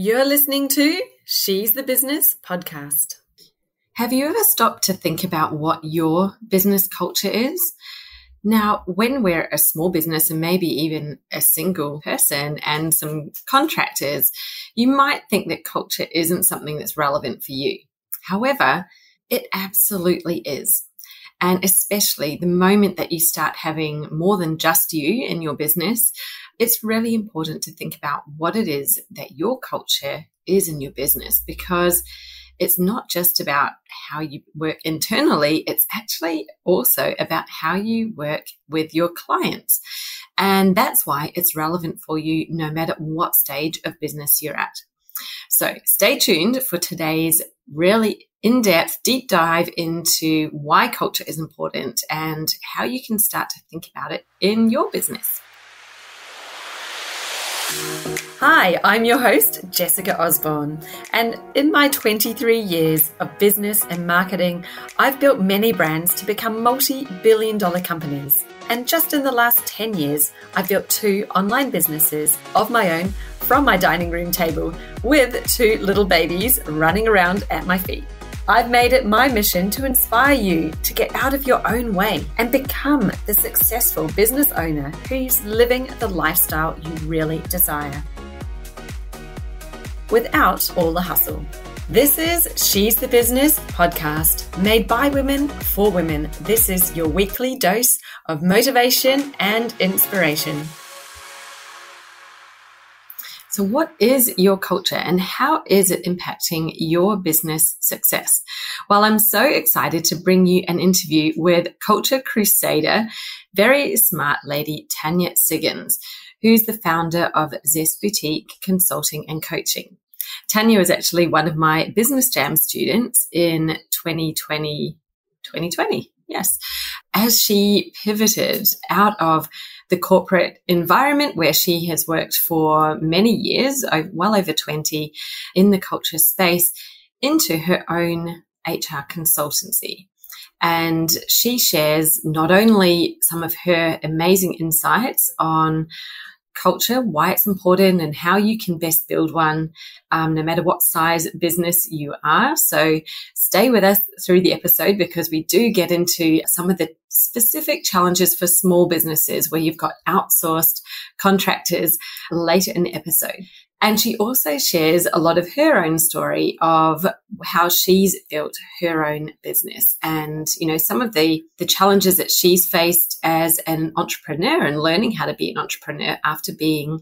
You're listening to She's the Business podcast. Have you ever stopped to think about what your business culture is? Now, when we're a small business and maybe even a single person and some contractors, you might think that culture isn't something that's relevant for you. However, it absolutely is. And especially the moment that you start having more than just you in your business, it's really important to think about what it is that your culture is in your business, because it's not just about how you work internally, it's actually also about how you work with your clients. And that's why it's relevant for you no matter what stage of business you're at. So stay tuned for today's really in-depth deep dive into why culture is important and how you can start to think about it in your business. Hi, I'm your host, Jessica Osborne, and in my 23 years of business and marketing, I've built many brands to become multi-billion-dollar companies. And just in the last 10 years, I've built 2 online businesses of my own from my dining room table with 2 little babies running around at my feet. I've made it my mission to inspire you to get out of your own way and become the successful business owner who's living the lifestyle you really desire, without all the hustle. This is She's the Business podcast, made by women for women. This is your weekly dose of motivation and inspiration. So what is your culture and how is it impacting your business success? Well, I'm so excited to bring you an interview with culture crusader, very smart lady, Tanya Siggins, who's the founder of Zest Boutique Consulting and Coaching. Tanya was actually one of my Business Jam students in 2020, yes, as she pivoted out of the corporate environment where she has worked for many years, well over 20, in the culture space, into her own HR consultancy. And she shares not only some of her amazing insights on culture, why it's important and how you can best build one, no matter what size business you are. So stay with us through the episode because we do get into some of the specific challenges for small businesses where you've got outsourced contractors later in the episode. And she also shares a lot of her own story of how she's built her own business and, you know, some of the challenges that she's faced as an entrepreneur and learning how to be an entrepreneur after being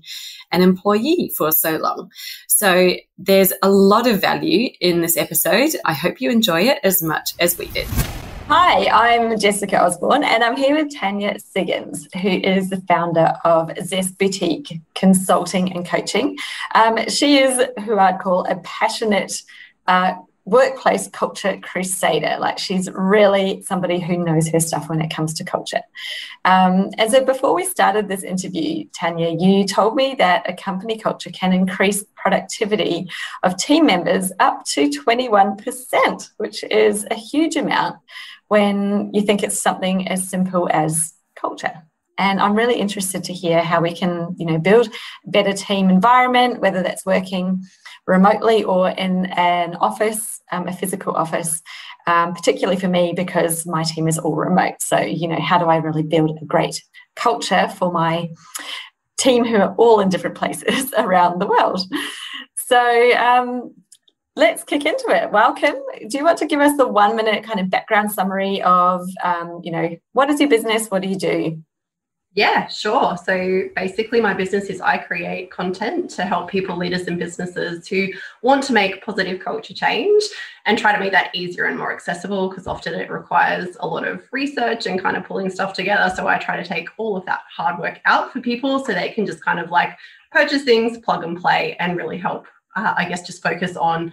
an employee for so long. So there's a lot of value in this episode. I hope you enjoy it as much as we did. Hi, I'm Jessica Osborne and I'm here with Tanya Siggins, who is the founder of Zest Boutique Consulting and Coaching. She is who I'd call a passionate workplace culture crusader. Like, she's really somebody who knows her stuff when it comes to culture. And so before we started this interview, Tanya, you told me that a company culture can increase productivity of team members up to 21%, which is a huge amount when you think it's something as simple as culture. And I'm really interested to hear how we can, build a better team environment, whether that's working remotely or in an office, a physical office, particularly for me because my team is all remote. So, how do I really build a great culture for my team who are all in different places around the world? So let's kick into it. Welcome. Do you want to give us the 1-minute kind of background summary of, what is your business? What do you do? Yeah, sure. So basically my business is I create content to help people, leaders and businesses who want to make positive culture change and try to make that easier and more accessible, because often it requires a lot of research and kind of pulling stuff together. So I try to take all of that hard work out for people so they can just kind of like purchase things, plug and play, and really help, just focus on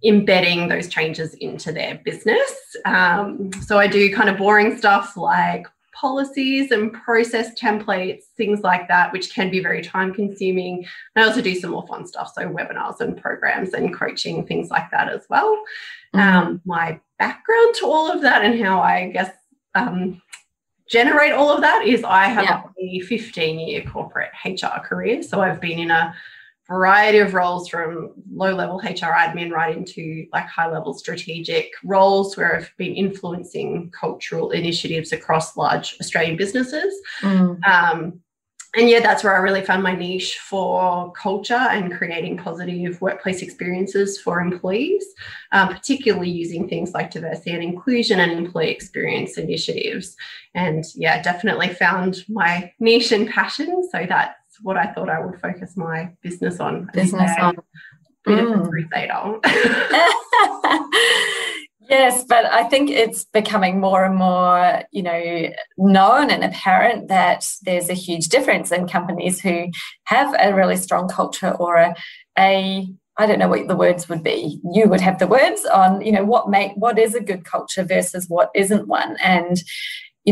embedding those changes into their business. So I do kind of boring stuff like policies and process templates, things like that, which can be very time consuming. I also do some more fun stuff, so webinars and programs and coaching, things like that as well. My background to all of that and how I guess generate all of that is I have a 15-year corporate HR career. So I've been in a variety of roles, from low-level HR admin right into like high-level strategic roles where I've been influencing cultural initiatives across large Australian businesses. And yeah, that's where I really found my niche for culture and creating positive workplace experiences for employees, particularly using things like diversity and inclusion and employee experience initiatives. And yeah, definitely found my niche and passion. So that's what I thought I would focus my business on. Bit of a crusader. Yes, but I think it's becoming more and more, known and apparent that there's a huge difference in companies who have a really strong culture or I don't know what the words would be. You would have the words on, what is a good culture versus what isn't one. And,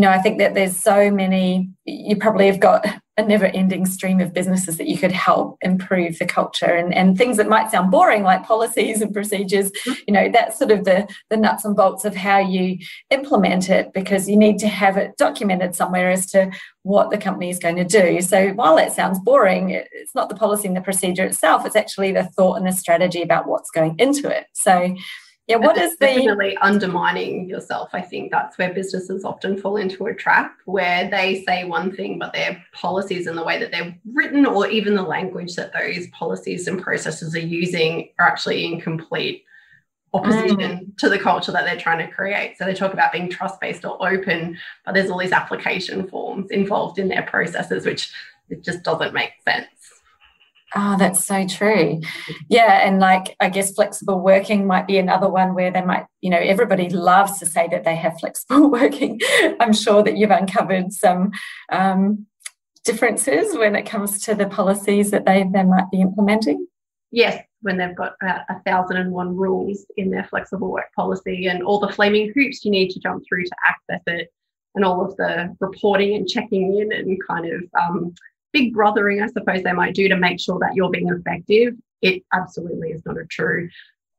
I think that there's so many, you probably have got a never-ending stream of businesses that you could help improve the culture and things that might sound boring, like policies and procedures, that's sort of the nuts and bolts of how you implement it, because you need to have it documented somewhere as to what the company is going to do. So while that sounds boring, it's not the policy and the procedure itself, it's actually the thought and the strategy about what's going into it. So yeah, what is definitely undermining yourself? I think that's where businesses often fall into a trap where they say one thing, but their policies and the way that they're written, or even the language that those policies and processes are using, are actually in complete opposition to the culture that they're trying to create. So they talk about being trust-based or open, but there's all these application forms involved in their processes, which it just doesn't make sense. Oh, that's so true. Yeah, and I guess flexible working might be another one where they might, everybody loves to say that they have flexible working. I'm sure that you've uncovered some differences when it comes to the policies that they might be implementing. Yes, when they've got 1,001 rules in their flexible work policy and all the flaming hoops you need to jump through to access it, and all of the reporting and checking in and kind of big brothering, I suppose they might do to make sure that you're being effective. It absolutely is not a true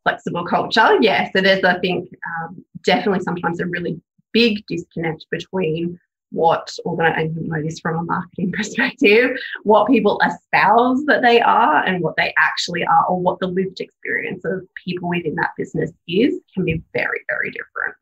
flexible culture. Yeah, so there's, I think, definitely sometimes a really big disconnect between what and you know this from a marketing perspective, what people espouse that they are and what they actually are, or what the lived experience of people within that business is, can be very, very different.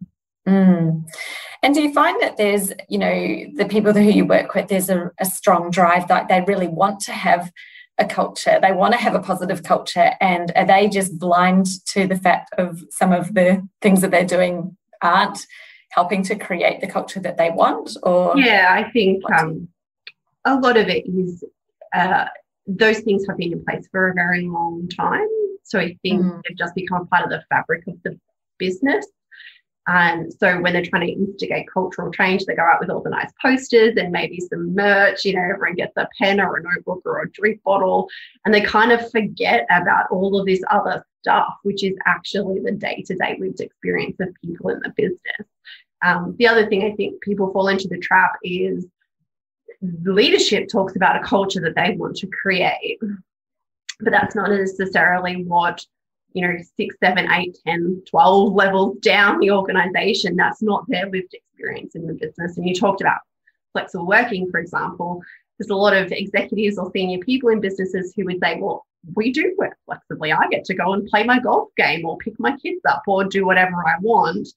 And do you find that there's, the people who you work with, there's a strong drive that they really want to have a culture, they want to have a positive culture, and are they just blind to the fact of some of the things that they're doing aren't helping to create the culture that they want? Or yeah, I think a lot of it is those things have been in place for a very long time. So I think they've just become part of the fabric of the business. And so when they're trying to instigate cultural change, they go out with all the nice posters and maybe some merch, everyone gets a pen or a notebook or a drink bottle, and they kind of forget about all of this other stuff, which is actually the day-to-day lived experience of people in the business. The other thing I think people fall into the trap is leadership talks about a culture that they want to create, but that's not necessarily what 6, 7, 8, 10, 12 levels down the organisation, that's not their lived experience in the business. And you talked about flexible working, for example. There's a lot of executives or senior people in businesses who would say, well, we do work flexibly. I get to go and play my golf game or pick my kids up or do whatever I want.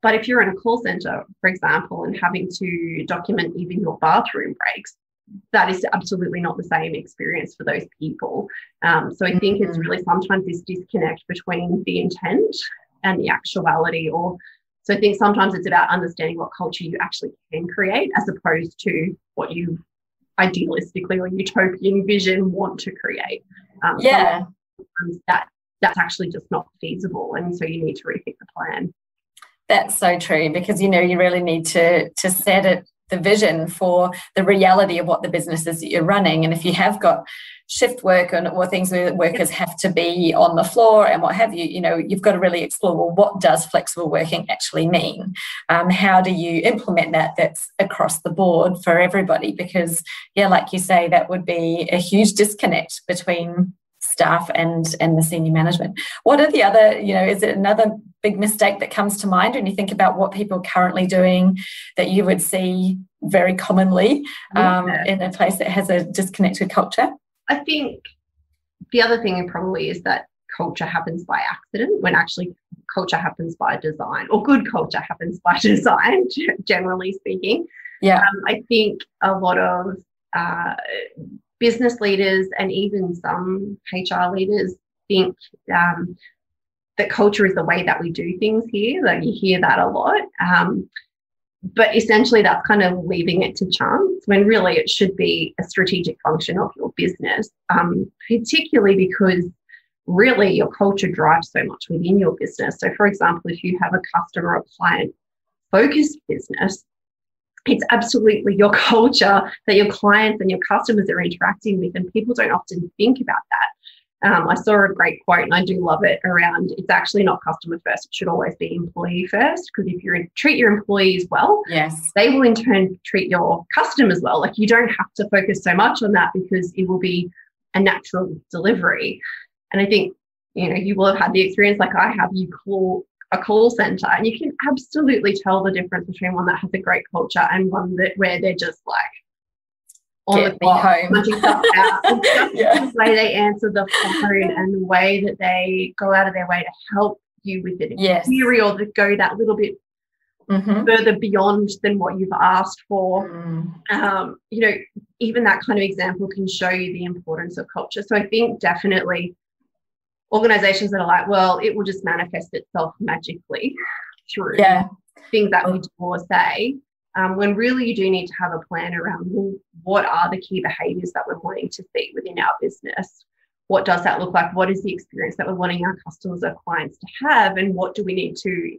But if you're in a call centre, for example, and having to document even your bathroom breaks, that is absolutely not the same experience for those people. So I think it's really sometimes this disconnect between the intent and the actuality. So I think sometimes it's about understanding what culture you actually can create as opposed to what you idealistically or utopian vision want to create. That's actually just not feasible. And so you need to rethink the plan. That's so true, because, you really need to set it, the vision for the reality of what the business is that you're running. And if you have got shift work or things where workers have to be on the floor and what have you, you've got to really explore, well, what does flexible working actually mean? How do you implement that's across the board for everybody? Because, like you say, that would be a huge disconnect between staff and the senior management. What are the other, is it another big mistake that comes to mind when you think about what people are currently doing that you would see very commonly in a place that has a disconnected culture? I think the other thing probably is that culture happens by accident, when actually culture happens by design, or good culture happens by design, generally speaking. Yeah. I think a lot of business leaders and even some HR leaders think that culture is the way that we do things here. Like, you hear that a lot. But essentially that's kind of leaving it to chance, when really it should be a strategic function of your business, particularly because really your culture drives so much within your business. So, for example, if you have a customer or client focused business, it's absolutely your culture that your clients and your customers are interacting with, and people don't often think about that. I saw a great quote, and I do love it, around it's actually not customer first, it should always be employee first, because if you treat your employees well, yes, they will in turn treat your customers well. Like, you don't have to focus so much on that, because it will be a natural delivery. And I think, you will have had the experience like I have. You call a call center and you can absolutely tell the difference between one that has a great culture and one where they're just like on Get the clock, me home. punching stuff out. Yeah. The way they answer the phone and the way that they go out of their way to help you with an inquiry, or to go that little bit further beyond than what you've asked for. Even that kind of example can show you the importance of culture. So I think definitely organizations that are like, well, it will just manifest itself magically through things that we do or say, when really you do need to have a plan around, well, what are the key behaviors that we're wanting to see within our business? What does that look like? What is the experience that we're wanting our customers or clients to have? And what do we need to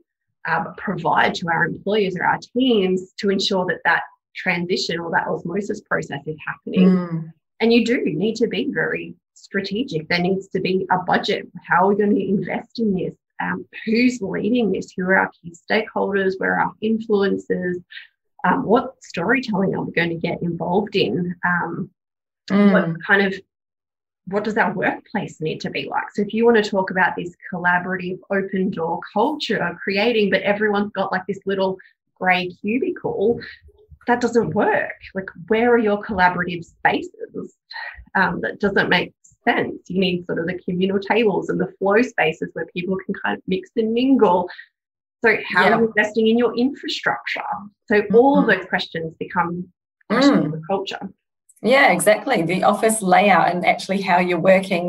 provide to our employees or our teams to ensure that that transition or that osmosis process is happening? And you do need to be very strategic. There needs to be a budget. How are we going to invest in this? Who's leading this? Who are our key stakeholders? Where are our influencers? What storytelling are we going to get involved in? What does our workplace need to be like? So if you want to talk about this collaborative open door culture creating, but everyone's got like this little grey cubicle, that doesn't work. Like, where are your collaborative spaces? That doesn't make sense. You need sort of the communal tables and the flow spaces where people can kind of mix and mingle. So how are you investing in your infrastructure? So all of those questions become questions of the culture. Yeah, exactly. The office layout and actually how you're working,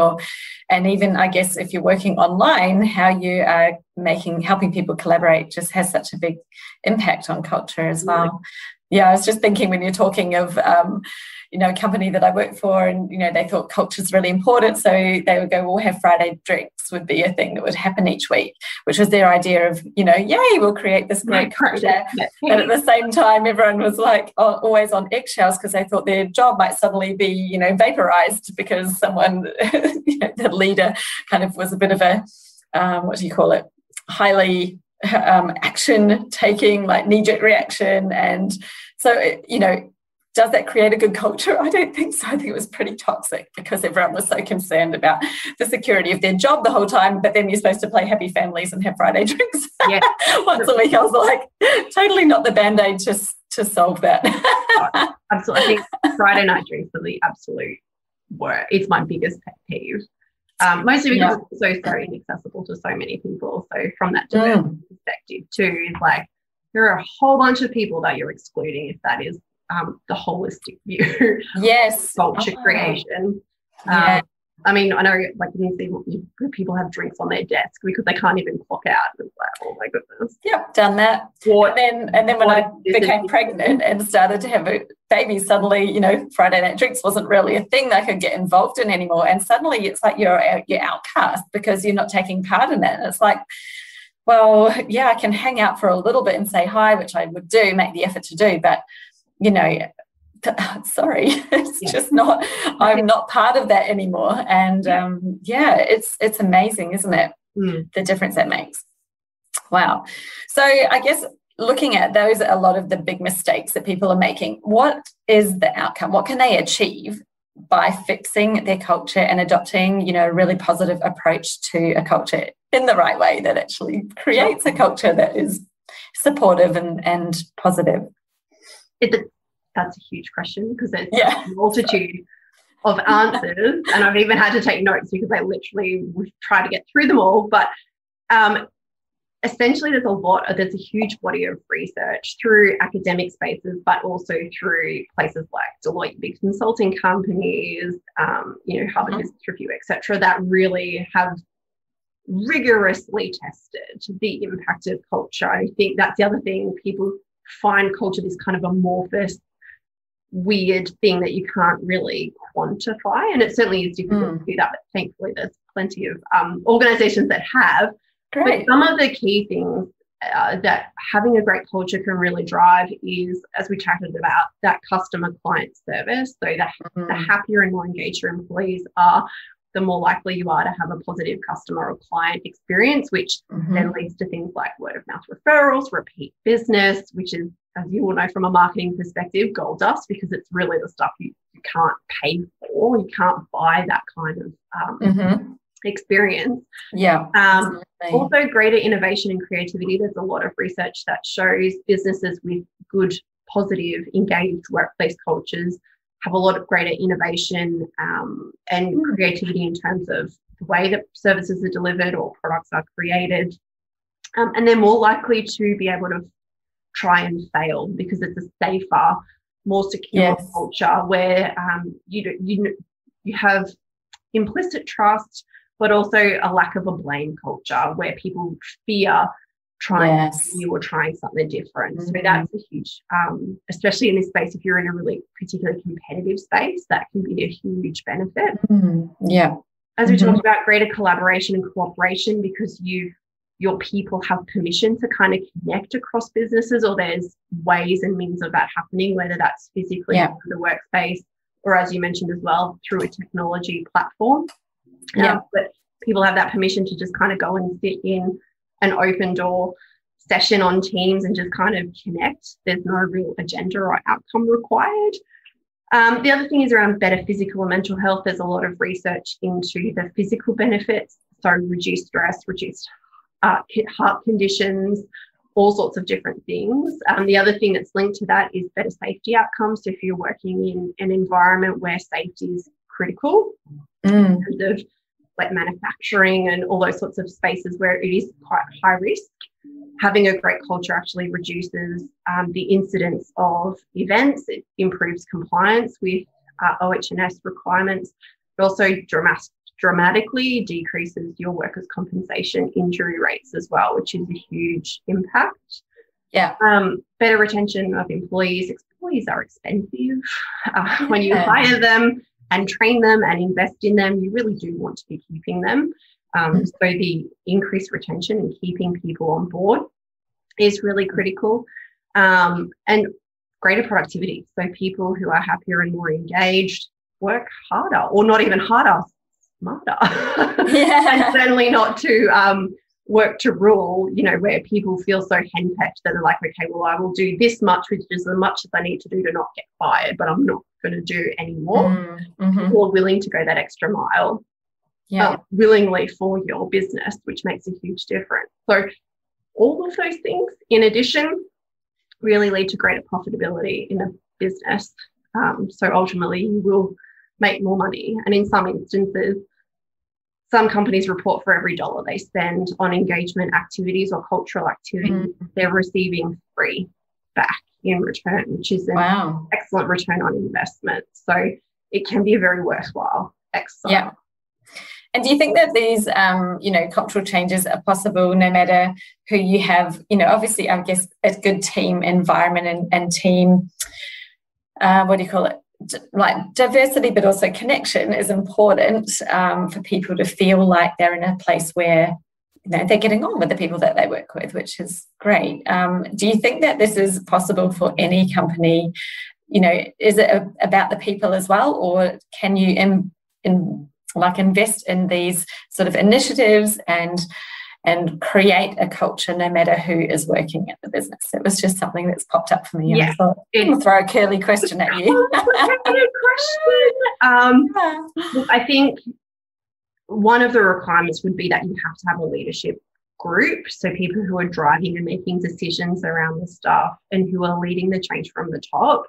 and even, I guess, if you're working online, how you are helping people collaborate just has such a big impact on culture as well. Yeah, I was just thinking when you're talking of, a company that I work for, and, they thought culture is really important. So they would go, we'll have Friday drinks would be a thing that would happen each week, which was their idea of, yay, we'll create this great culture. But at the same time, everyone was like always on eggshells, because they thought their job might suddenly be, vaporized because someone, the leader kind of was a bit of a, highly action taking, like knee-jerk reaction. And so, does that create a good culture? I don't think so. I think it was pretty toxic, because everyone was so concerned about the security of their job the whole time, but then you're supposed to play happy families and have Friday drinks once a week. I was like, totally not the Band-Aid to solve that. Absolutely. I think Friday night drinks are the absolute worst. It's my biggest pet peeve. Mostly because it's so inaccessible to so many people. So from that development perspective too, is like, there are a whole bunch of people that you're excluding if that is the holistic view of culture creation. I mean, I know, like, you see people have drinks on their desk because they can't even clock out. It's like, oh my goodness. Yep, done that. And then when I became pregnant and started to have a baby, suddenly, Friday night drinks wasn't really a thing that I could get involved in anymore. And suddenly it's like you're outcast because you're not taking part in it. And it's like, well, yeah, I can hang out for a little bit and say hi, which I would do, make the effort to do, but sorry, it's just not, I'm not part of that anymore. And it's amazing, isn't it? The difference that makes. Wow. So I guess looking at those are a lot of the big mistakes that people are making. What is the outcome? What can they achieve by fixing their culture and adopting, a really positive approach to a culture in the right way that actually creates a culture that is supportive and positive? That's a huge question, because there's a multitude of answers, and I've even had to take notes because I literally would try to get through them all. But essentially, there's a huge body of research through academic spaces, but also through places like Deloitte, big consulting companies, Harvard Business Review, etc., that really have rigorously tested the impact of culture. I think that's the other thing. People find culture this kind of amorphous, weird thing that you can't really quantify, and it certainly is difficult to do that, but thankfully there's plenty of organizations that have. Great. But some of the key things that having a great culture can really drive is, as we chatted about, that customer client service. So the happier and more engaged your employees are, the more likely you are to have a positive customer or client experience, which then leads to things like word of mouth referrals, repeat business, which is, as you all know from a marketing perspective, gold dust, because it's really the stuff you can't pay for. You can't buy that kind of experience. Also, greater innovation and creativity. There's a lot of research that shows businesses with good, positive, engaged workplace cultures have a lot of greater innovation and creativity in terms of the way that services are delivered or products are created. And they're more likely to be able to try and fail because it's a safer, more secure culture where you have implicit trust, but also a lack of a blame culture where people fear trying new or trying something different. So that's a huge, especially in this space, if you're in a really particularly competitive space, that can be a huge benefit. As we talked about, greater collaboration and cooperation, because your people have permission to kind of connect across businesses, or there's ways and means of that happening, whether that's physically in the workspace or, as you mentioned as well, through a technology platform. But people have that permission to just kind of go and sit in an open door session on Teams and just kind of connect. There's no real agenda or outcome required. The other thing is around better physical and mental health. There's a lot of research into the physical benefits, so reduced stress, reduced heart conditions, all sorts of different things. The other thing that's linked to that is better safety outcomes. So if you're working in an environment where safety is critical, in terms of like manufacturing and all those sorts of spaces where it is quite high risk, having a great culture actually reduces the incidence of events. It improves compliance with OH&S requirements. It also dramatically decreases your workers' compensation injury rates as well, which is a huge impact. Better retention of employees. Employees are expensive. When you hire them and train them and invest in them, you really do want to be keeping them. So the increased retention and keeping people on board is really critical. And greater productivity. So people who are happier and more engaged work harder, or not even harder, smarter. And certainly not to work to rule, where people feel so henpecked that they're like, okay, well, I will do this much, which is as much as I need to do to not get fired, but I'm not going to do any more. People are willing to go that extra mile willingly for your business, which makes a huge difference. So all of those things in addition really lead to greater profitability in a business. So ultimately you will make more money. And in some instances, some companies report for every dollar they spend on engagement activities or cultural activities, they're receiving free back in return, which is an excellent return on investment. So it can be a very worthwhile exercise. And do you think that these, cultural changes are possible no matter who you have? Obviously, I guess a good team environment and team, like diversity, but also connection is important for people to feel like they're in a place where they're getting on with the people that they work with, which is great. Do you think that this is possible for any company? Is it about the people as well, or can you invest in these sort of initiatives and create a culture no matter who is working at the business? It was just something that's popped up for me. And I thought, I'm going to throw a curly question at you. I think one of the requirements would be that you have to have a leadership group, so people who are driving and making decisions around the stuff and who are leading the change from the top.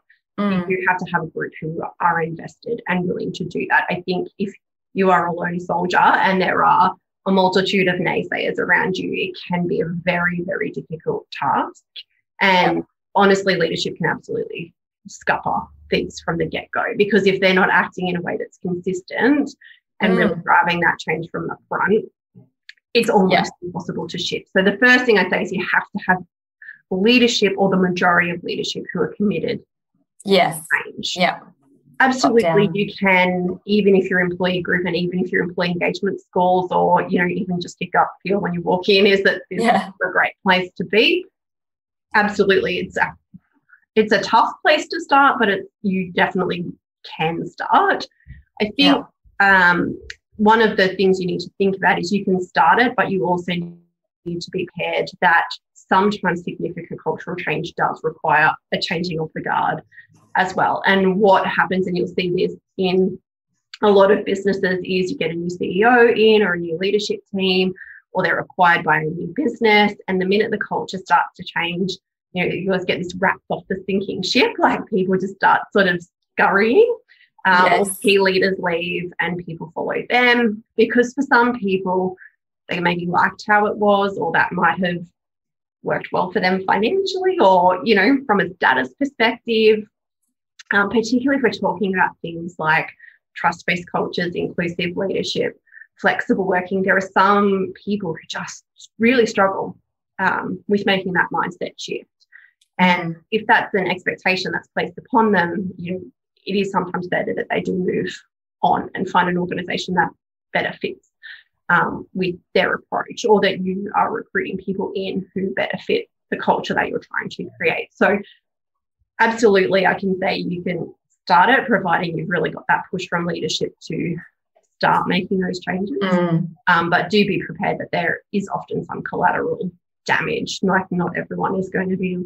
You have to have a group who are invested and willing to do that. I think if you are a lone soldier and there are a multitude of naysayers around you, it can be a very, very difficult task. And honestly, leadership can absolutely scupper things from the get-go, because if they're not acting in a way that's consistent and really driving that change from the front, it's almost impossible to shift. So the first thing I say is you have to have leadership, or the majority of leadership, who are committed to change. Absolutely, you can, even if your employee group and even if your employee engagement scores, or, you know, even just your gut feel when you walk in is that this is a great place to be. Absolutely, it's a tough place to start, but you definitely can start. I think one of the things you need to think about is you can start it, but you also need to be prepared that sometimes significant cultural change does require a changing of the guard as well. And what happens, and you'll see this in a lot of businesses, is you get a new CEO in, or a new leadership team, or they're acquired by a new business, and the minute the culture starts to change, you know, you always get this wrapped off the sinking ship, like people just start sort of scurrying, or key leaders leave and people follow them, because for some people they maybe liked how it was, or that might have worked well for them financially, or, you know, from a status perspective. Particularly if we're talking about things like trust-based cultures, inclusive leadership, flexible working, there are some people who just really struggle with making that mindset shift. And if that's an expectation that's placed upon them, it is sometimes better that they do move on and find an organisation that better fits with their approach, or that you are recruiting people in who better fit the culture that you're trying to create. So absolutely, I can say you can start it, providing you've really got that push from leadership to start making those changes. But do be prepared that there is often some collateral damage. Like, not everyone is going to be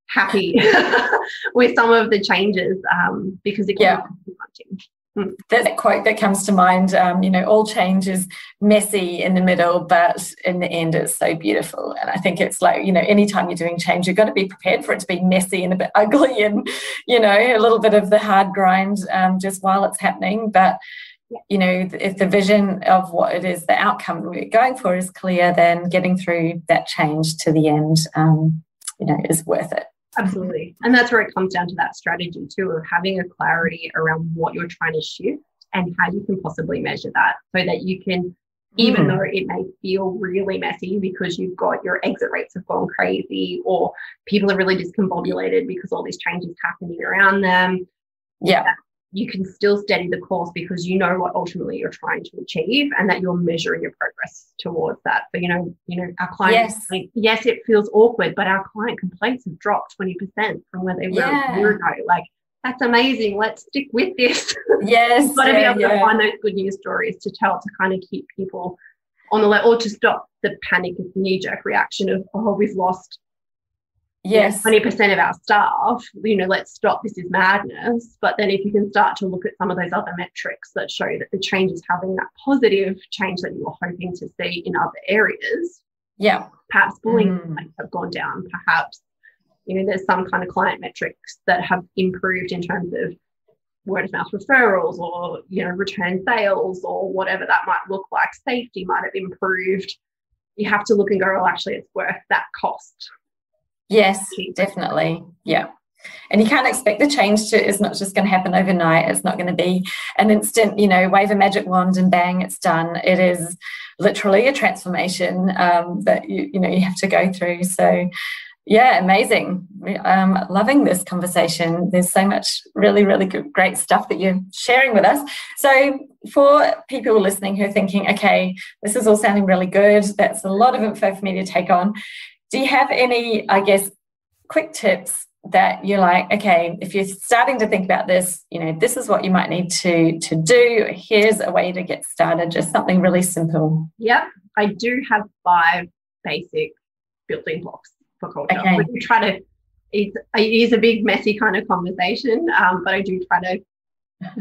happy with some of the changes, because it can be confronting. There's a quote that comes to mind, all change is messy in the middle, but in the end it's so beautiful. And I think it's like, anytime you're doing change, you've got to be prepared for it to be messy and a bit ugly and, a little bit of the hard grind just while it's happening. But, if the vision of what it is, the outcome we're going for is clear, then getting through that change to the end, is worth it. Absolutely. And that's where it comes down to that strategy too, of having a clarity around what you're trying to shift and how you can possibly measure that, so that you can, even though it may feel really messy because you've got your exit rates have gone crazy, or people are really discombobulated because all these changes happening around them. You can still steady the course, because you know what ultimately you're trying to achieve, and that you're measuring your progress towards that. But our clients, yes, it feels awkward, but our client complaints have dropped 20% from where they were a year ago. Like, that's amazing. Let's stick with this. Yes, you've got to be able to find those good news stories to tell, to kind of keep people on the level, or to stop the panic of knee-jerk reaction of, we've lost 20% of our staff, let's stop, this is madness. But then if you can start to look at some of those other metrics that show that the change is having that positive change that you were hoping to see in other areas, perhaps bullying rates have gone down, perhaps there's some kind of client metrics that have improved in terms of word of mouth referrals, or return sales, or whatever that might look like. Safety might have improved. You have to look and go, actually it's worth that cost. Yes, definitely. Yeah. And you can't expect the change it's not just going to happen overnight. It's not going to be an instant, wave a magic wand and bang, it's done. It is literally a transformation that you have to go through. So amazing. Loving this conversation. There's so much really, really good, great stuff that you're sharing with us. So for people listening who are thinking, okay, this is all sounding really good, that's a lot of info for me to take on, do you have any, quick tips that you're like, okay, if you're starting to think about this, this is what you might need to do. Here's a way to get started, just something really simple. Yeah, I do have 5 basic building blocks for culture. Okay. We try to, it is a big, messy kind of conversation, but I do try to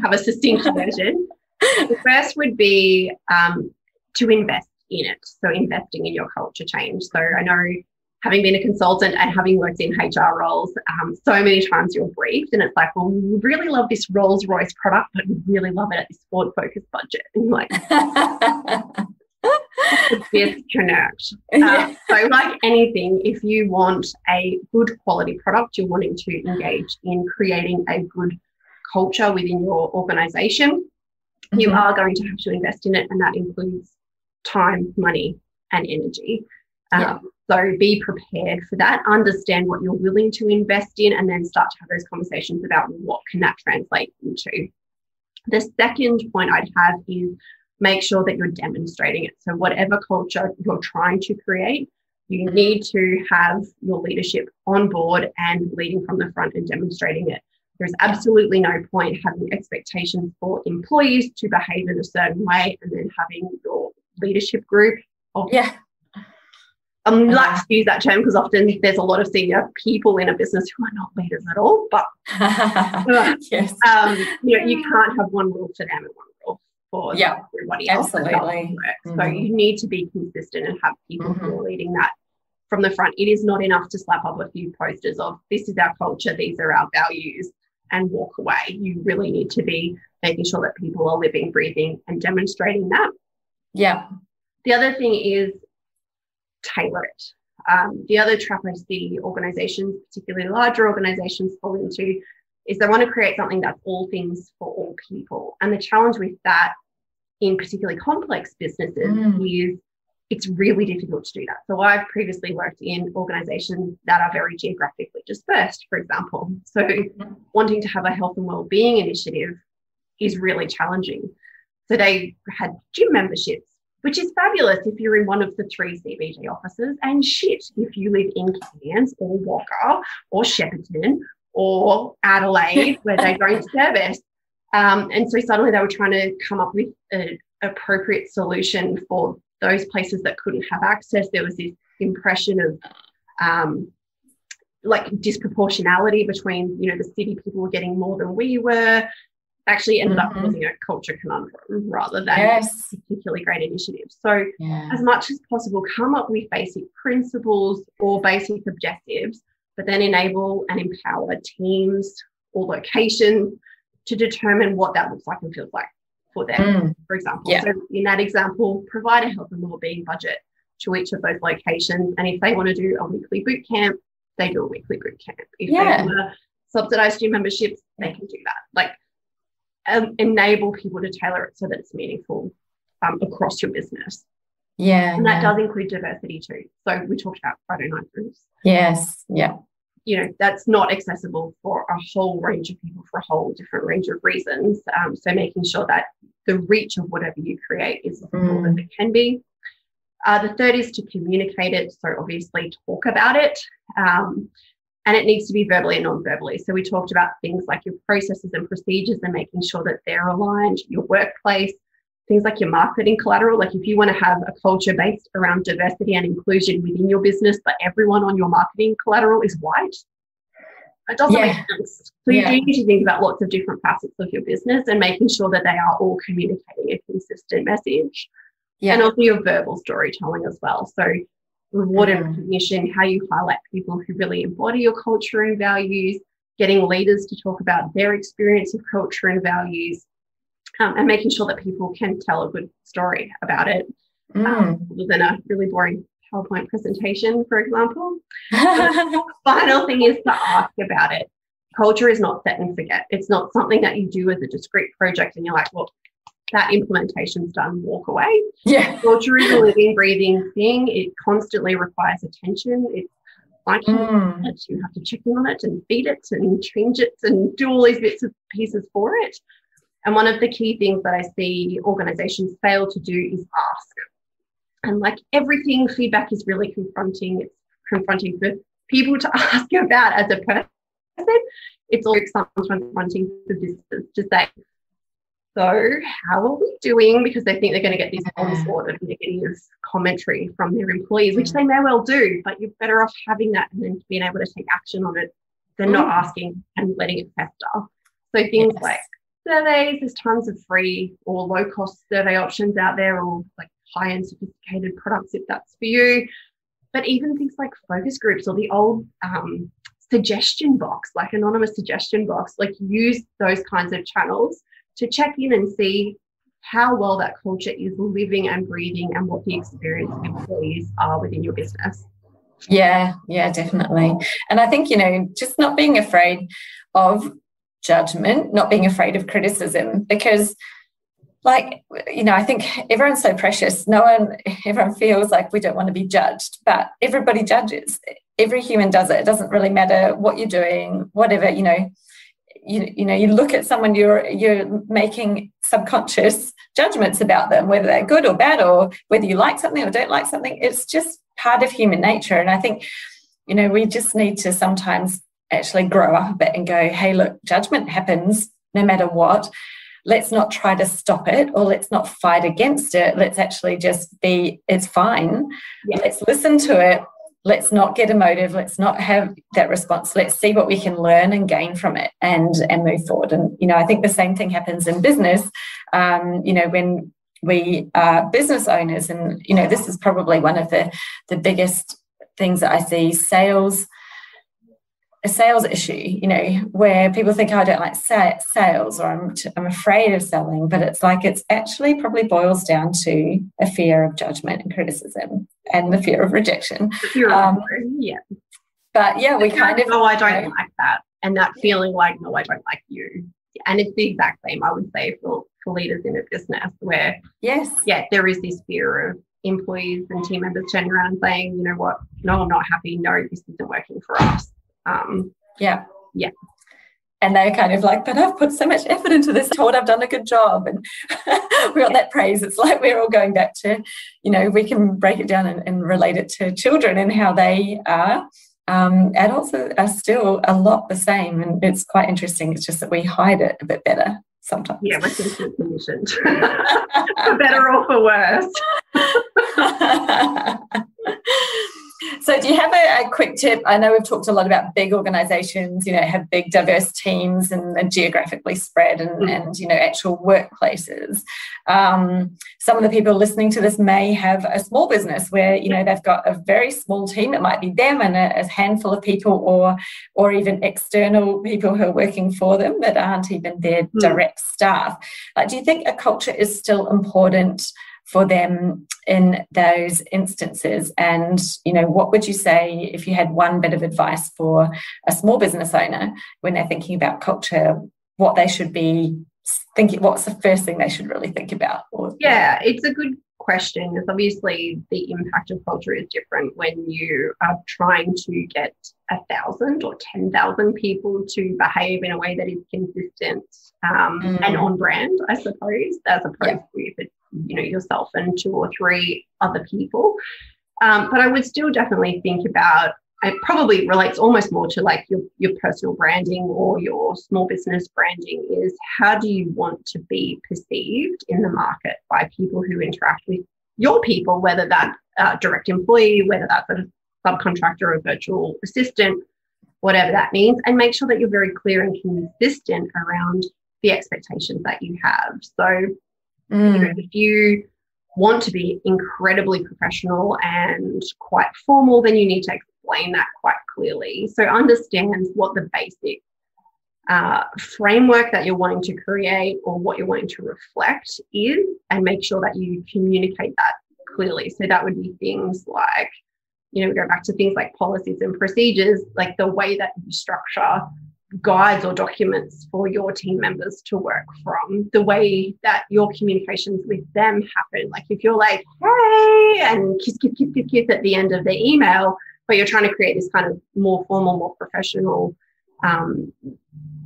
have a succinct version. The first would be to invest in it. So investing in your culture change. So I know having been a consultant and having worked in HR roles, so many times you're briefed and it's like, well, we really love this Rolls Royce product, but we really love it at this Ford Focus budget. And you're like, disconnect. So like anything, if you want a good quality product, you're wanting to engage in creating a good culture within your organization, you are going to have to invest in it, and that includes time, money, and energy. So be prepared for that, understand what you're willing to invest in, and then start to have those conversations about what can that translate into. The second point I'd have is make sure that you're demonstrating it. So whatever culture you're trying to create, you need to have your leadership on board and leading from the front and demonstrating it. There's absolutely no point having expectations for employees to behave in a certain way and then having your leadership group like to use that term because often there's a lot of senior people in a business who are not leaders at all, but yes. You can't have one rule for them and one rule for everybody else. Absolutely. So you need to be consistent and have people who are leading that from the front. It is not enough to slap up a few posters of this is our culture, these are our values, and walk away. You really need to be making sure that people are living, breathing, and demonstrating that. Yeah. The other thing is tailor it. The other trap I see organizations, particularly larger organizations, fall into is they want to create something that's all things for all people. And the challenge with that in particularly complex businesses is it's really difficult to do that. So I've previously worked in organizations that are very geographically dispersed, for example. So wanting to have a health and wellbeing initiative is really challenging. So they had gym memberships, which is fabulous if you're in one of the 3 CBD offices, and shit if you live in Cairns or Wagga or Shepparton or Adelaide where they don't service. And so suddenly they were trying to come up with an appropriate solution for those places that couldn't have access. There was this impression of like disproportionality between, the city people were getting more than we were. Actually ended up causing a culture conundrum rather than particularly great initiatives. So as much as possible, come up with basic principles or basic objectives, but then enable and empower teams or locations to determine what that looks like and feels like for them, for example. So in that example, provide a health and wellbeing budget to each of those locations. And if they want to do a weekly boot camp, they do a weekly boot camp. If they want to subsidize gym memberships, they can do that. Enable people to tailor it so that it's meaningful across your business. And that does include diversity too. So we talked about Friday night groups. That's not accessible for a whole range of people for a whole different range of reasons. So making sure that the reach of whatever you create is as broad as it can be. The third is to communicate it. So obviously talk about it. And it needs to be verbally and non-verbally. So we talked about things like your processes and procedures and making sure that they're aligned, your workplace, things like your marketing collateral. Like if you want to have a culture based around diversity and inclusion within your business, but everyone on your marketing collateral is white, it doesn't make sense. So you do need to think about lots of different facets of your business and making sure that they are all communicating a consistent message. And also your verbal storytelling as well. So reward and recognition, how you highlight people who really embody your culture and values, getting leaders to talk about their experience of culture and values, and making sure that people can tell a good story about it, rather than a really boring PowerPoint presentation, for example. The final thing is to ask about it. Culture is not set and forget. It's not something that you do as a discrete project and you're like, well, that implementation's done, walk away. Culture is a living, breathing thing. It constantly requires attention. It's like you have to check in on it and feed it and change it and do all these bits and pieces for it. And one of the key things that I see organizations fail to do is ask. And like everything, feedback is really confronting. It's confronting for people to ask about as a person. It's also sometimes confronting for businesses to say, so how are we doing? Because they think they're going to get this onslaught of negative commentary from their employees, which they may well do, but you're better off having that and then being able to take action on it than not asking and letting it fester. So things like surveys, there's tons of free or low-cost survey options out there, or like high-end sophisticated products if that's for you. But even things like focus groups or the old suggestion box, like anonymous suggestion box, like use those kinds of channels to check in and see how well that culture is living and breathing and what the experience of employees are within your business. Yeah, definitely. And I think, just not being afraid of judgment, not being afraid of criticism, because I think everyone's so precious. Everyone feels like we don't want to be judged, but everybody judges. Every human does it. It doesn't really matter what you're doing, whatever, you look at someone, you're making subconscious judgments about them, whether they're good or bad, or whether you like something or don't like something. It's just part of human nature. And I think, we just need to sometimes actually grow up a bit and go, hey, look, judgment happens no matter what. Let's not try to stop it, or let's not fight against it. Let's actually just be, it's fine. Yeah. Let's listen to it. Let's not get emotive. Let's not have that response. Let's see what we can learn and gain from it and move forward. And, I think the same thing happens in business, when we are business owners. And, this is probably one of the biggest things that I see, a sales issue, where people think, oh, I don't like sales, or I'm afraid of selling, but it's actually probably boils down to a fear of judgment and criticism and the fear of rejection. Yeah. But yeah, we kind of, no, I don't like that. And that feeling like, no, I don't like you. And it's the exact same, I would say, for leaders in a business where, yes, there is this fear of employees and team members turning around and saying, you know what, no, I'm not happy. No, this isn't working for us. Yeah. And they're kind of like, but I've put so much effort into this, told I've done a good job, and we got that praise. It's like we're all going back to, we can break it down and relate it to children and how they are. Adults are still a lot the same, and it's quite interesting. It's just that we hide it a bit better sometimes. Yeah, we're simply conditioned, for better or for worse. So do you have a quick tip? I know we've talked a lot about big organizations, have big diverse teams and geographically spread and actual workplaces. Some of the people listening to this may have a small business where, they've got a very small team. It might be them and a handful of people or even external people who are working for them that aren't even their direct staff. Do you think a culture is still important for them in those instances? And, what would you say if you had one bit of advice for a small business owner when they're thinking about culture, what they should be thinking, what's the first thing they should really think about? It's a good question, because obviously the impact of culture is different when you are trying to get 1,000 or 10,000 people to behave in a way that is consistent and on brand, I suppose, as opposed to if it's, yourself and 2 or 3 other people. But I would still definitely think about, it probably relates almost more to like your personal branding or your small business branding, is how do you want to be perceived in the market by people who interact with your people, whether that's a direct employee, whether that's a subcontractor or a virtual assistant, whatever that means, and make sure that you're very clear and consistent around the expectations that you have. So if you want to be incredibly professional and quite formal, then you need to explain that quite clearly. So understand what the basic framework that you're wanting to create or what you're wanting to reflect is, and make sure that you communicate that clearly. So that would be things like, we go back to things like policies and procedures, like the way that you structure guides or documents for your team members to work from, the way that your communications with them happen. Like if you're like, hey, and kiss at the end of the email, but you're trying to create this kind of more formal, more professional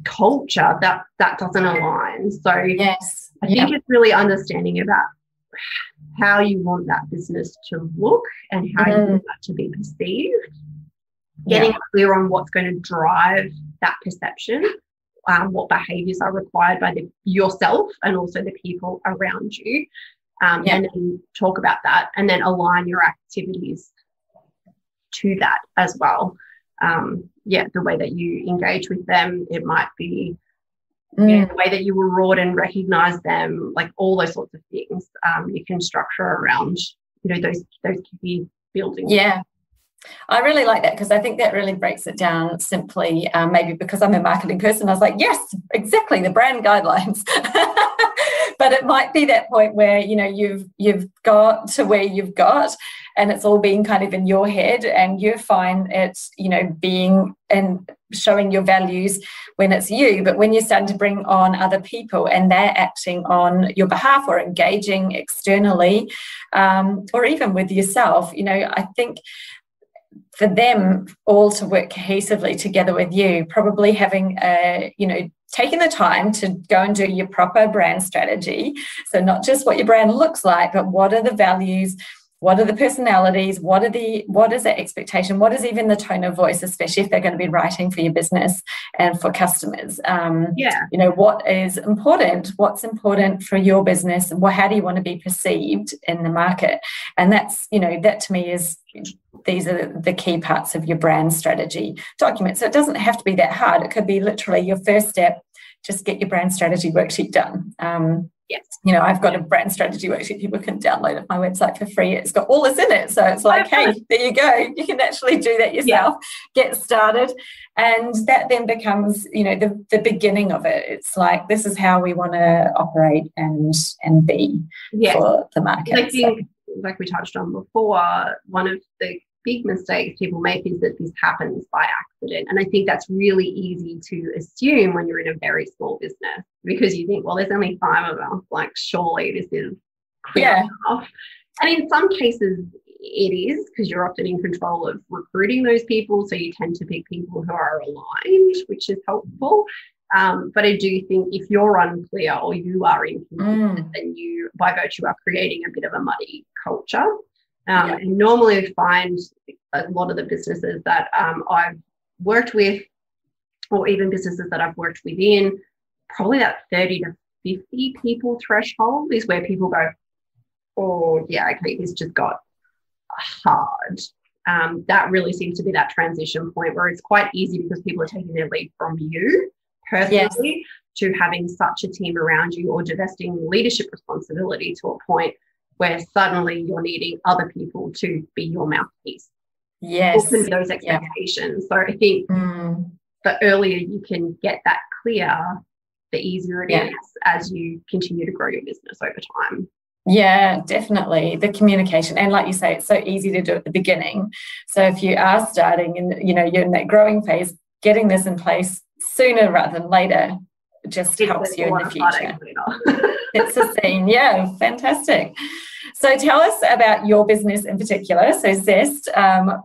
culture, that doesn't align. So yes, I think it's really understanding about how you want that business to look and how you want that to be perceived. Getting clear on what's going to drive that perception, what behaviours are required by yourself and also the people around you, and then talk about that and then align your activities to that as well. The way that you engage with them, it might be the way that you reward and recognise them, like all those sorts of things. You can structure around, those key building I really like that, because I think that really breaks it down simply. Maybe because I'm a marketing person, I was like, yes, exactly, the brand guidelines. But it might be that point where, you know, you've got to where you've got, and it's all been kind of in your head, and you find it's, you know, being and showing your values when it's you. But when you're starting to bring on other people and they're acting on your behalf or engaging externally, or even with yourself, you know, I think for them all to work cohesively together with you, probably having taking the time to go and do your proper brand strategy. So not just what your brand looks like, but what are the values, what are the personalities, what is the expectation, what is even the tone of voice, especially if they're going to be writing for your business and for customers. You know, what is important, what's important for your business, and how do you want to be perceived in the market? And that's, you know, that to me is, these are the key parts of your brand strategy document. So it doesn't have to be that hard. It could be literally your first step, just get your brand strategy worksheet done. Yes. You know, I've got a brand strategy worksheet people can download off my website for free. It's got all this in it. So it's like, hey, there you go. You can actually do that yourself, get started. And that then becomes, you know, the beginning of it. It's like, this is how we want to operate and be for the market. I think, like we touched on before, one of the big mistakes people make is that this happens by accident. And I think that's really easy to assume when you're in a very small business, because you think, well, there's only 5 of us, like surely this is clear enough. And in some cases it is, because you're often in control of recruiting those people, so you tend to pick people who are aligned, which is helpful. But I do think if you're unclear or you are inconsistent, then you, by virtue, are creating a bit of a muddy culture. And normally I find a lot of the businesses that I've worked with, or even businesses that I've worked within, probably that 30 to 50 people threshold is where people go, oh, yeah, okay, this just got hard. That really seems to be that transition point where it's quite easy, because people are taking their lead from you personally to having such a team around you, or divesting leadership responsibility to a point where suddenly you're needing other people to be your mouthpiece. Yes. Open those expectations. So I think the earlier you can get that clear, the easier it is as you continue to grow your business over time. Yeah, definitely. The communication. And like you say, it's so easy to do at the beginning. So if you are starting and, you know, you're in that growing phase, getting this in place sooner rather than later just helps you in the future. It's a scene. Yeah, fantastic. So tell us about your business in particular. So Zest,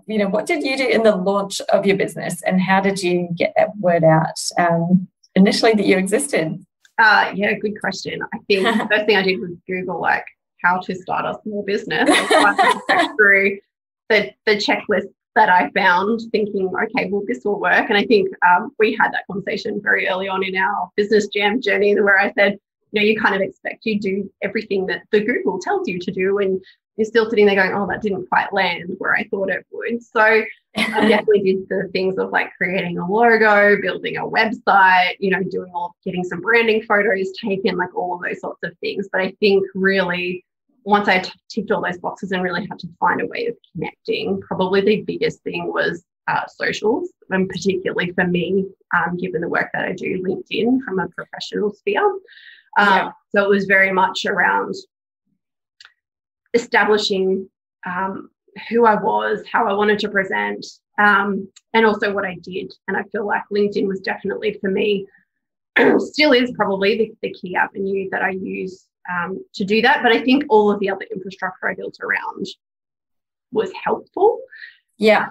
you know, what did you do in the launch of your business, and how did you get that word out initially that you existed? Yeah, good question. I think the first thing I did was Google, like, how to start a small business. I went through the checklist that I found, thinking, okay, well, this will work. And I think we had that conversation very early on in our business jam journey, where I said, you know, you kind of expect you do everything that the Google tells you to do, and you're still sitting there going, oh, that didn't quite land where I thought it would. So I definitely did the things of like creating a logo, building a website, you know, getting some branding photos taken, like all of those sorts of things. But I think really once I ticked all those boxes and really had to find a way of connecting, probably the biggest thing was socials, and particularly for me, given the work that I do, LinkedIn from a professional sphere. So it was very much around establishing who I was, how I wanted to present, and also what I did. And I feel like LinkedIn was definitely, for me, still is probably the key avenue that I use to do that. But I think all of the other infrastructure I built around was helpful. Yeah.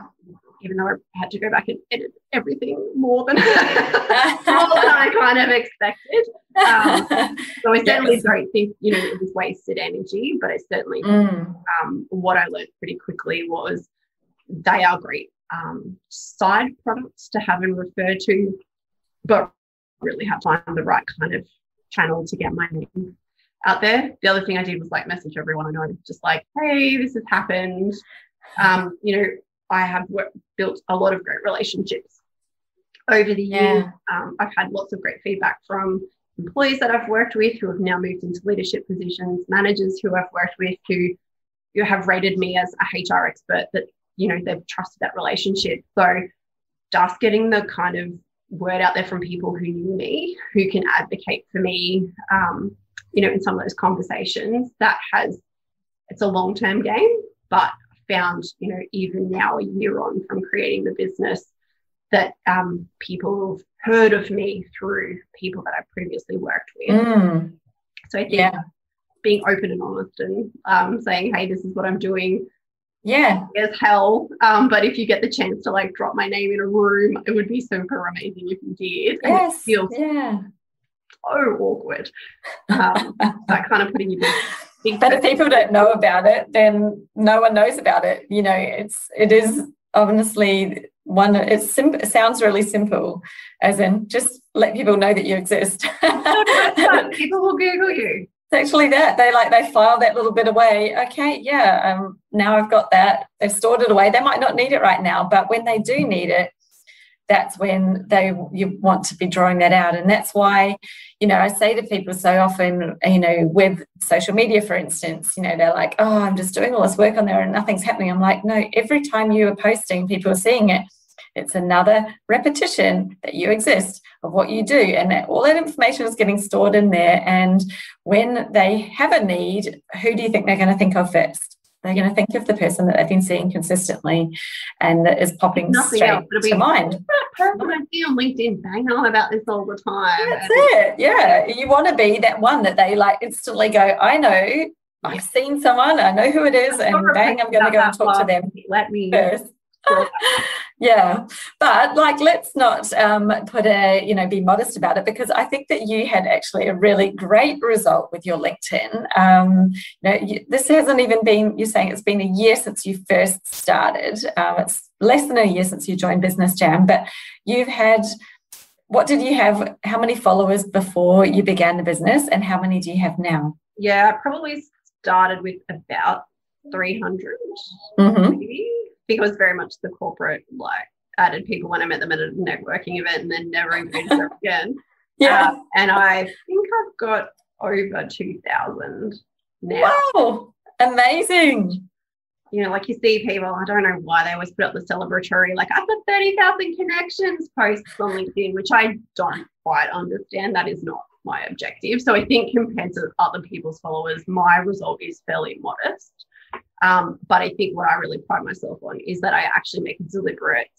Even though I had to go back and edit everything more than I kind of expected. So I certainly don't think, you know, it was wasted energy, but I certainly what I learned pretty quickly was they are great side products to have and refer to, but really have to find the right kind of channel to get my name out there. The other thing I did was like message everyone I know, just like, hey, this has happened. You know, I have built a lot of great relationships over the years. I've had lots of great feedback from employees that I've worked with who have now moved into leadership positions, managers who I've worked with who have rated me as a HR expert that they've trusted that relationship. So just getting the kind of word out there from people who knew me, who can advocate for me, in some of those conversations, it's a long-term game, but found, even now a year on from creating the business, that people have heard of me through people that I've previously worked with. So I think being open and honest and saying, hey, this is what I'm doing. Yeah. As hell. But if you get the chance to like drop my name in a room, it would be super amazing if you did. And yes. It feels so awkward. That kind of putting you big but if people don't know about it, then no one knows about it. It is honestly it sounds really simple, as in just let people know that you exist. People will Google you. It's actually that they file that little bit away. Okay, now I've got that. They've stored it away. They might not need it right now, but when they do need it, that's when you want to be drawing that out. And that's why, I say to people so often, with social media, for instance, they're like, oh, I'm just doing all this work on there and nothing's happening. I'm like, no, every time you are posting, people are seeing it. It's another repetition that you exist of what you do, and all that information is getting stored in there. And when they have a need, who do you think they're going to think of first? They're going to think of the person that they've been seeing consistently and that is popping straight to mind. That person I see on LinkedIn bang on about this all the time. That's it. Yeah. You want to be that one that they instantly go, I know, I've seen someone, I know who it is, and bang, I'm going to go and talk to them. Let me first. Yeah, but let's not be modest about it, because I think that you had actually a really great result with your LinkedIn. This hasn't even been, you're saying it's been a year since you first started. It's less than a year since you joined Business Jam, but you've had, what did you have, how many followers before you began the business, and how many do you have now? Yeah, I probably started with about 300 maybe. I think it was very much the corporate, added people when I met them at a networking event and then never engaged them again. And I think I've got over 2,000 now. Wow, amazing. You see people, I don't know why they always put up the celebratory, I've got 30,000 connections posts on LinkedIn, which I don't quite understand. That is not my objective. So I think compared to other people's followers, my result is fairly modest. But I think what I really pride myself on is that I actually make a deliberate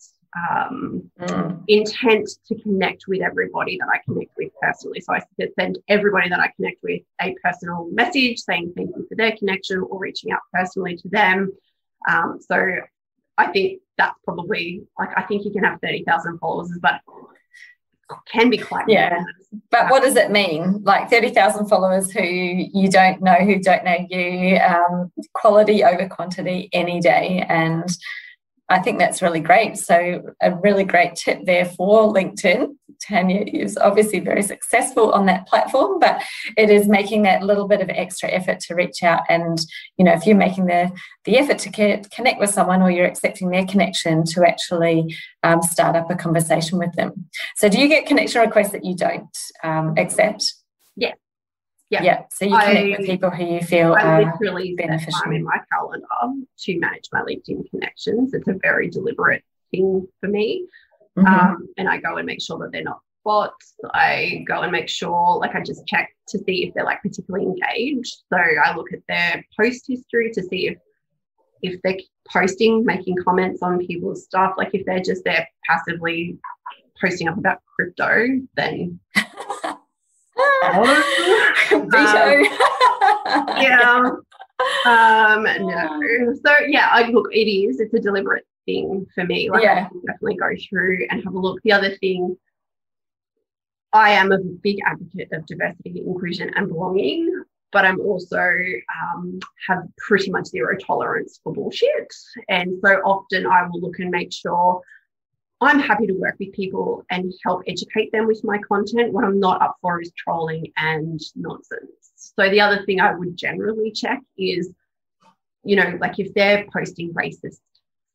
intent to connect with everybody that I connect with personally. So I send everybody that I connect with a personal message saying thank you for their connection, or reaching out personally to them. So I think that's probably, I think you can have 30,000 followers, but can be quite but what does it mean? 30,000 followers who you don't know, who don't know you, quality over quantity any day. And I think that's really great. So a really great tip there for LinkedIn. Tanya is obviously very successful on that platform, but it is making that little bit of extra effort to reach out. And, if you're making the effort to connect with someone, or you're accepting their connection, to actually start up a conversation with them. So do you get connection requests that you don't accept? Yeah. So you connect with people who you feel are beneficial. Set time in my calendar to manage my LinkedIn connections. It's a very deliberate thing for me. And I go and make sure that they're not bots. I go and make sure, I just check to see if they're particularly engaged. So I look at their post history to see if they're posting, making comments on people's stuff. If they're just there passively posting up about crypto, then veto. No. So it's a deliberate thing for me. I can definitely go through and have a look. The other thing, I am a big advocate of diversity, inclusion and belonging, but I'm also have pretty much zero tolerance for bullshit. And so often I will look and make sure I'm happy to work with people and help educate them with my content. What I'm not up for is trolling and nonsense. So the other thing I would generally check is, if they're posting racist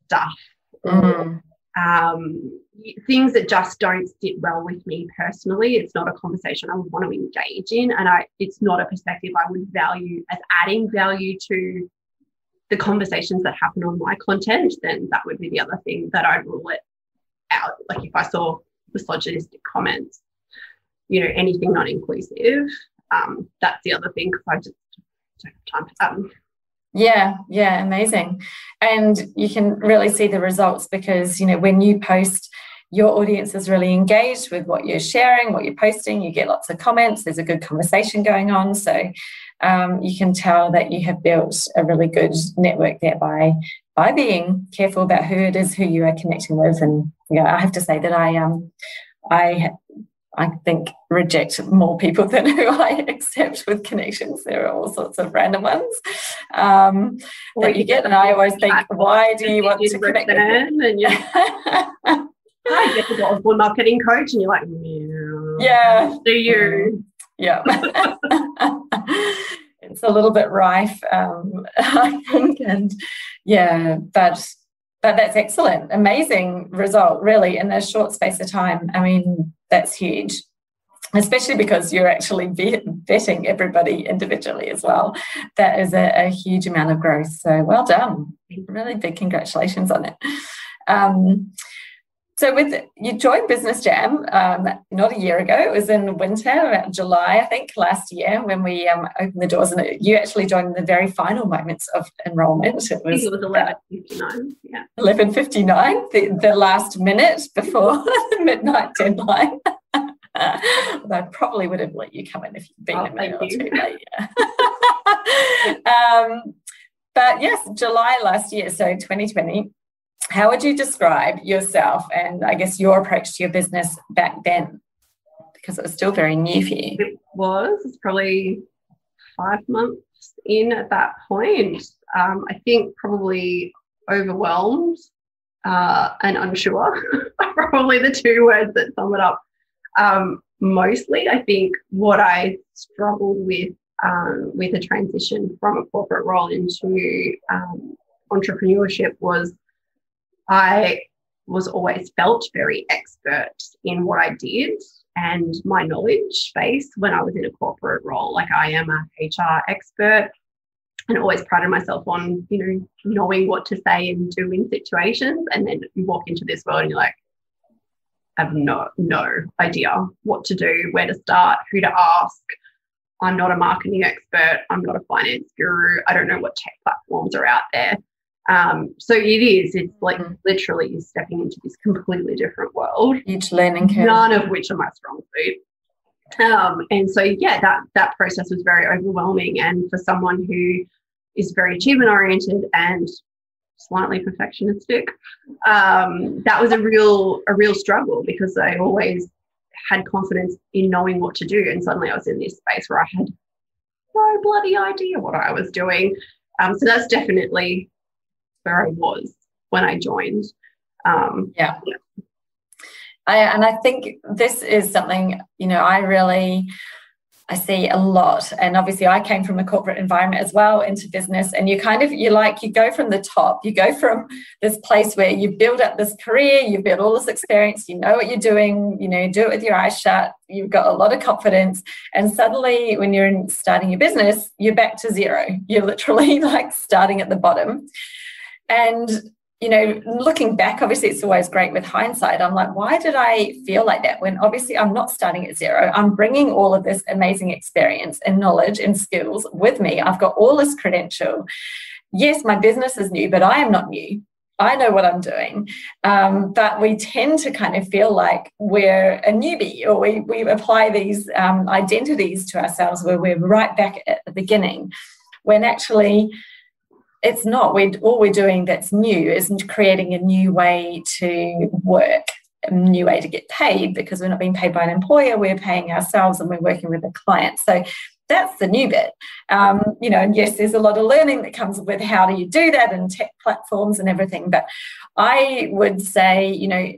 stuff or things that just don't sit well with me personally, it's not a conversation I would want to engage in, and it's not a perspective I would value as adding value to the conversations that happen on my content, then that would be the other thing that I'd rule it out. Like if I saw misogynistic comments, you know, anything not inclusive, that's the other thing, because I just don't have time for that. Yeah, amazing. And you can really see the results because, you know, when you post, your audience is really engaged with what you're sharing, what you're posting. You get lots of comments. There's a good conversation going on. So you can tell that you have built a really good network there by being careful about who it is who you are connecting with. And I have to say that I think reject more people than who I accept with connections. There are all sorts of random ones that you get, and I always think, why do you want to connect with them? And you I get the Osborne marketing coach, and you're like, yeah, do you? Yeah. It's a little bit rife, I think, and but that's excellent, amazing result, really, in a short space of time. I mean, that's huge, especially because you're actually vetting everybody individually as well. That is a huge amount of growth. So well done, really big congratulations on it. So you joined Business Jam not a year ago. It was in winter, about July, I think, last year when we opened the doors, and you actually joined in the very final moments of enrolment. It was 11:59. Yeah, 11:59, the last minute before the midnight deadline. I probably would have let you come in if you'd been a minute or two late. Yeah. But yes, July last year, so 2020. How would you describe yourself and I guess your approach to your business back then? Because it was still very new for you. It's probably 5 months in at that point. I think probably overwhelmed and unsure are probably the two words that sum it up. Mostly, I think what I struggled with a transition from a corporate role into entrepreneurship was I was always felt very expert in what I did and my knowledge base when I was in a corporate role. Like I am a HR expert and always prided myself on, you know, knowing what to say and do in situations. And then you walk into this world and you're like, I have no idea what to do, where to start, who to ask. I'm not a marketing expert. I'm not a finance guru. I don't know what tech platforms are out there. So it's like literally you're stepping into this completely different world. Huge learning curve. None of which are my strong suit. And so, that process was very overwhelming. And for someone who is very achievement oriented and slightly perfectionistic, that was a real struggle because I always had confidence in knowing what to do. And suddenly I was in this space where I had no bloody idea what I was doing. So that's definitely where I was when I joined. And I think this is something, you know, I see a lot. And obviously I came from a corporate environment as well into business, and you go from the top, you go from this place where you build up this career, you build all this experience, you know what you're doing, you know, do it with your eyes shut, you've got a lot of confidence, and suddenly when you're starting your business, you're back to zero. You're literally like starting at the bottom. And, you know, looking back, obviously it's always great with hindsight. I'm like, why did I feel like that when obviously I'm not starting at zero? I'm bringing all of this amazing experience and knowledge and skills with me. I've got all this credential. Yes, my business is new, but I am not new. I know what I'm doing. But we tend to kind of feel like we're a newbie, or we apply these identities to ourselves where we're right back at the beginning, when actually it's not. All we're doing that's new is creating a new way to work, a new way to get paid, because we're not being paid by an employer, we're paying ourselves and we're working with a client. So that's the new bit. You know, and yes, there's a lot of learning that comes with how do you do that and tech platforms and everything. But I would say, you know,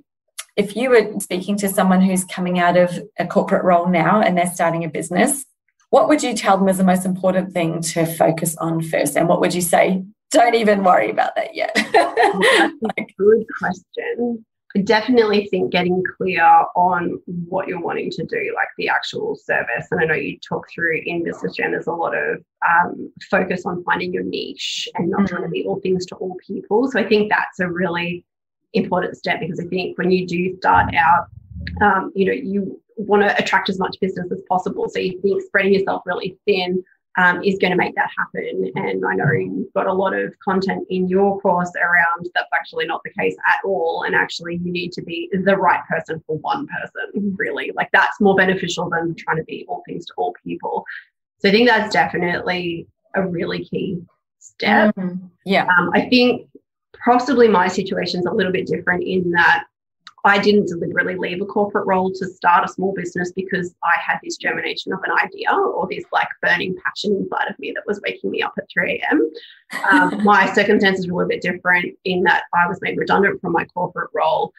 if you were speaking to someone who's coming out of a corporate role now and they're starting a business, what would you tell them is the most important thing to focus on first? And what would you say? Don't even worry about that yet. That's a good question. I definitely think getting clear on what you're wanting to do, like the actual service. And I know you talk through in business, Jen, there's a lot of focus on finding your niche and not trying to be all things to all people. So I think that's a really important step, because I think when you do start out, you want to attract as much business as possible. So you think spreading yourself really thin is going to make that happen. And I know you've got a lot of content in your course around that's actually not the case at all. And actually you need to be the right person for one person, really. Like that's more beneficial than trying to be all things to all people. So I think that's definitely a really key step. I think possibly my situation's a little bit different in that I didn't deliberately leave a corporate role to start a small business because I had this germination of an idea or this like burning passion inside of me that was waking me up at 3 a.m. My circumstances were a little bit different in that I was made redundant from my corporate role,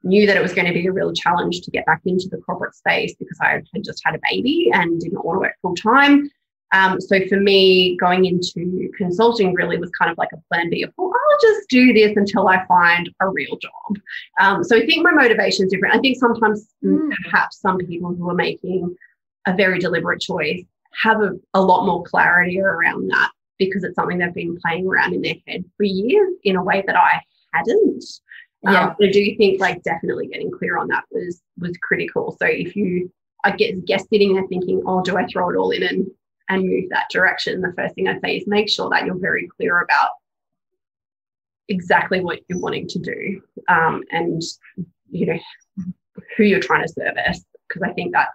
knew that it was going to be a real challenge to get back into the corporate space because I had just had a baby and didn't want to work full time. So for me, going into consulting really was kind of like a plan B of, well, I'll just do this until I find a real job. So I think my motivation is different. I think sometimes perhaps some people who are making a very deliberate choice have a lot more clarity around that because it's something they've been playing around in their head for years in a way that I hadn't. I do think like definitely getting clear on that was critical. So if you, I guess sitting there thinking, oh, do I throw it all in and move that direction, the first thing I'd say is make sure that you're very clear about exactly what you're wanting to do and, who you're trying to service, because I think that's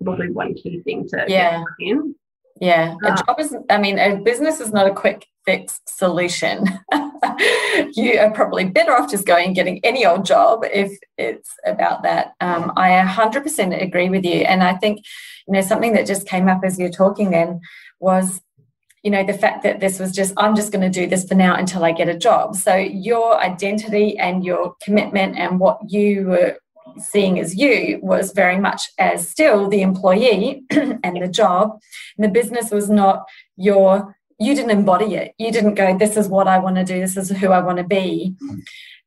probably one key thing to get in. Yeah, a business is not a quick fix solution. You are probably better off just going and getting any old job if it's about that. I 100% agree with you. And I think, something that just came up as you're talking then was, the fact that this was just, I'm just going to do this for now until I get a job. So your identity and your commitment and what you were seeing as you was very much as still the employee and the job. And the business was not you didn't embody it. You didn't go, this is what I want to do. This is who I want to be.